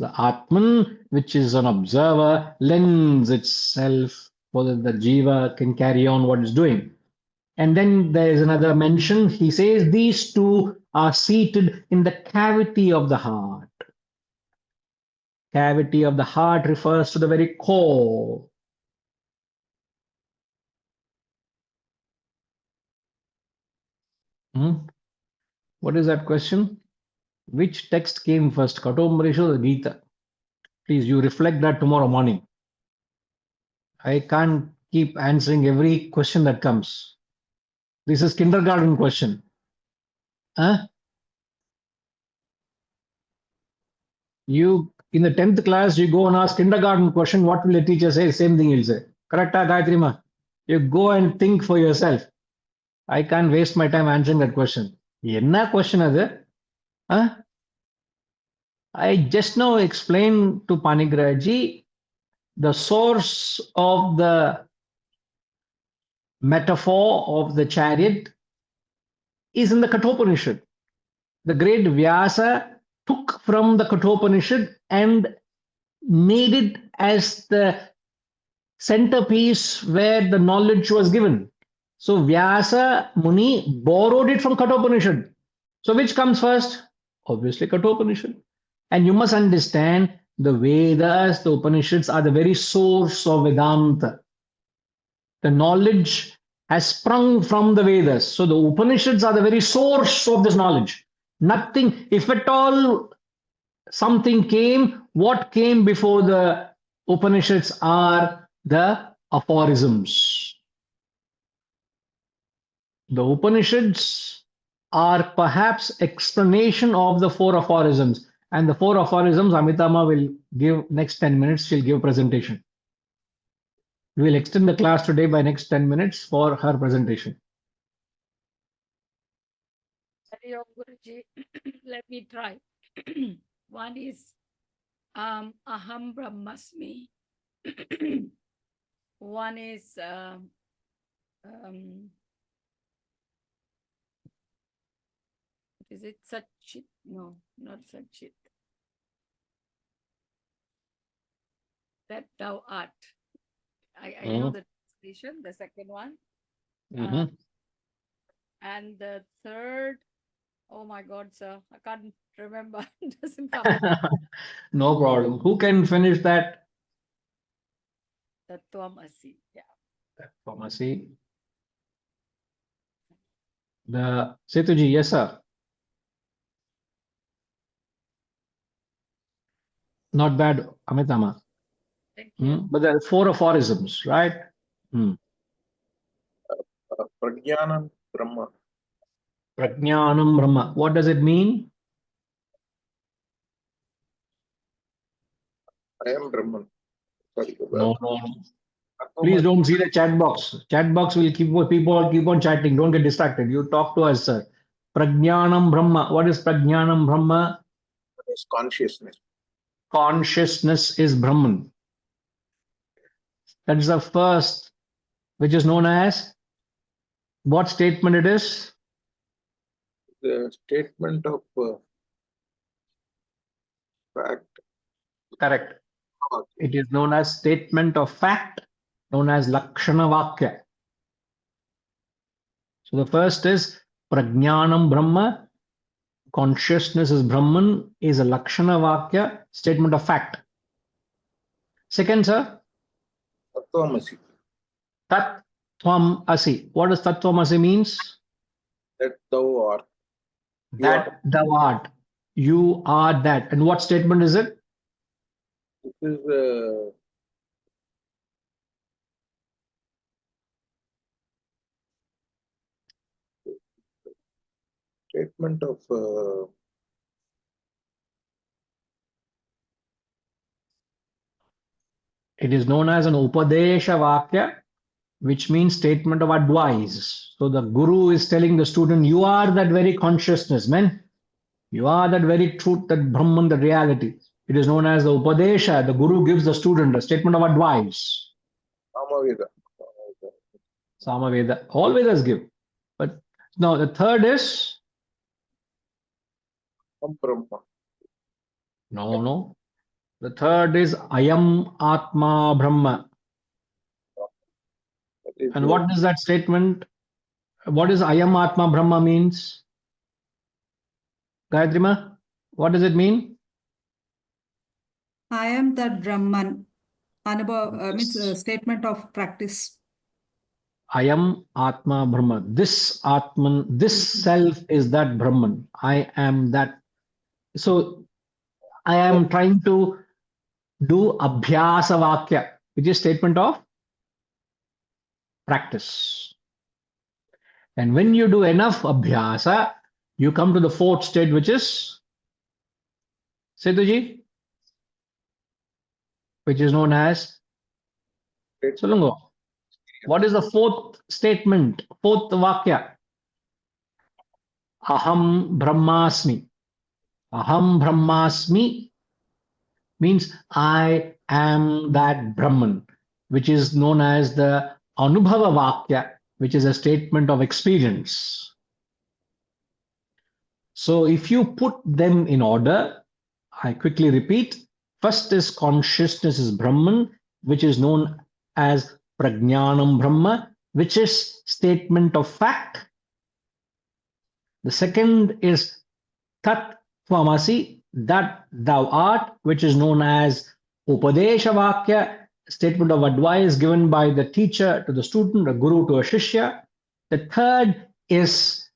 the Atman, which is an observer, lends itself so that the Jiva can carry on what it's doing. And then there is another mention. He says these two are seated in the cavity of the heart. Cavity of the heart refers to the very core. What is that question? Which text came first, Kathopanishad or Gita? Please, you reflect that tomorrow morning. I can't keep answering every question that comes. This is kindergarten question. You in the 10th class, you go and ask kindergarten question, what will the teacher say? Same thing he'll say. Correct, Gayatri ma? You go and think for yourself. I can't waste my time answering that question. Enna question adu? I just now explained to Panigraji the source of the metaphor of the chariot is in the Kathopanishad. The great Vyasa took from the Kathopanishad and made it as the centerpiece where the knowledge was given. So Vyasa Muni borrowed it from Kathopanishad. So which comes first? Obviously Kathopanishad. And you must understand the Vedas, the Upanishads are the very source of Vedanta. The knowledge has sprung from the Vedas. So the Upanishads are the very source of this knowledge. Nothing, if at all something came, what came before the Upanishads are the aphorisms. The Upanishads are perhaps explanation of the 4 aphorisms. And the 4 aphorisms, Amitama will give next 10 minutes, she'll give a presentation. We will extend the class today by next 10 minutes for her presentation. Hari Om Guruji, let me try. One is Aham Brahmasmi. One is is it Satchit? No, not Satchit. That thou art. I know the translation, the second one. And the third, oh my God, sir, I can't remember. It doesn't come. No problem. Who can finish that? Tatvamasi, yeah. Tatvamasi. The Setuji, yes, sir. Not bad, Amitama. Thank you. But there are 4 aphorisms, right? Prajnanam Brahma. Prajnanam Brahma. What does it mean? I am Brahman. Sorry. No. Please don't see the chat box. Chat box will people keep on chatting. Don't get distracted. You talk to us, sir. Prajnanam Brahma. What is Prajnanam Brahma? It's consciousness. Consciousness is Brahman. That is the first, which is known as what statement it is? The statement of fact. Correct. It is known as statement of fact, known as Lakshana Vakya. So the first is Prajnanam Brahma. Consciousness is Brahman, is a Lakshana Vakya, statement of fact. Second, sir? Tatvamasi. Tatvamasi. What does Tatvamasi means? That thou art. That thou art. You are that. And what statement is it? This is Statement of It is known as an Upadesha Vakya, which means statement of advice. So the Guru is telling the student, you are that very consciousness, man. You are that very truth, that Brahman, the reality. It is known as the Upadesha. The Guru gives the student a statement of advice. Samaveda. Samaveda. All Vedas give. But now the third is? Brahma. No. The third is Ayam Atma Brahma. And what is that statement? What is Ayam Atma Brahma means? Gayatrima, what does it mean? I am that Brahman. Anubhav means a statement of practice. Ayam Atma Brahma. This Atman, this self is that Brahman. I am that. So I am trying to do Abhyasa Vakya, which is statement of practice. And when you do enough Abhyasa, you come to the fourth state, which is Setuji, which is known as Sulungo. What is the fourth statement, fourth Vakya? Aham Brahmasmi. Aham Brahmasmi means I am that Brahman, which is known as the Anubhava Vakya, which is a statement of experience. So if you put them in order, I quickly repeat. First is consciousness is Brahman, which is known as Prajnanam Brahma, which is statement of fact. The second is Tat Tvamasi, that thou art, which is known as Upadesha Vakya, statement of advice given by the teacher to the student, a guru to a shishya. The third is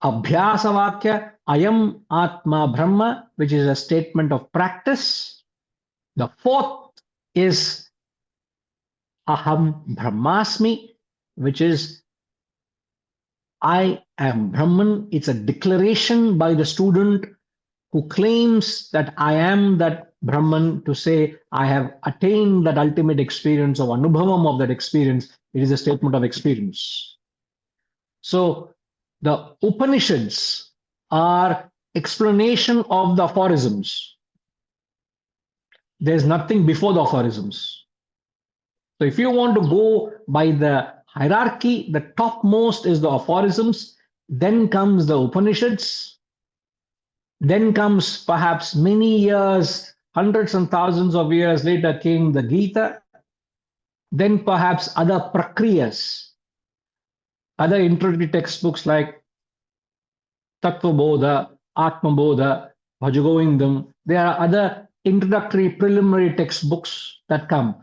Abhyasa Vakya, Ayam Atma Brahma, which is a statement of practice. The fourth is Aham Brahmasmi, which is I am Brahman. It's a declaration by the student who claims that I am that Brahman, to say I have attained that ultimate experience of Anubhavam of that experience. It is a statement of experience. So the Upanishads are explanation of the aphorisms. There's nothing before the aphorisms. So if you want to go by the hierarchy, the topmost is the aphorisms, then comes the Upanishads, then comes perhaps many years, hundreds and thousands of years later came the Gita, then perhaps other prakriyas, other introductory textbooks like Tattva Bodha, Atma Bodha, Bhajagovindam. There are other introductory preliminary textbooks that come.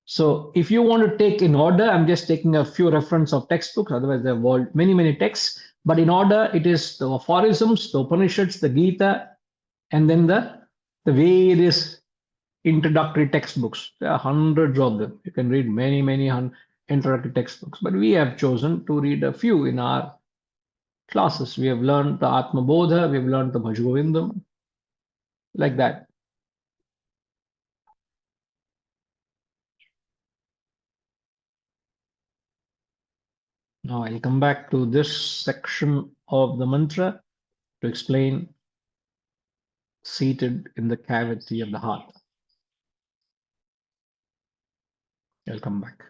So if you want to take in order, I'm just taking a few reference of textbooks, otherwise there are many texts, but in order it is the aphorisms, the Upanishads, the Gita, and then the various introductory textbooks. There are hundreds of them. You can read many introductory textbooks, but we have chosen to read a few in our classes. We have learned the Atma Bodha, we have learned the Bhajagovindam, like that. Now I'll come back to this section of the mantra to explain seated in the cavity of the heart. I'll come back.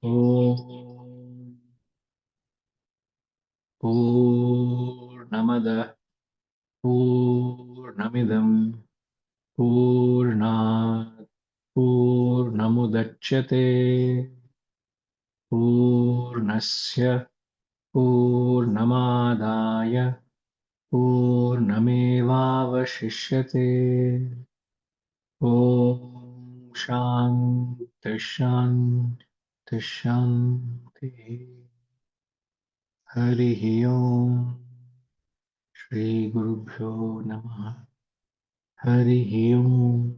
Om Purnamada Purnamidam Purnat Purnamudachyate Purnasya Purnamadaya Purnamevavashishyate. Om Shanti Shanti Shanti. Hari Om. Shri Gurubhyo Namaha. Hari Om.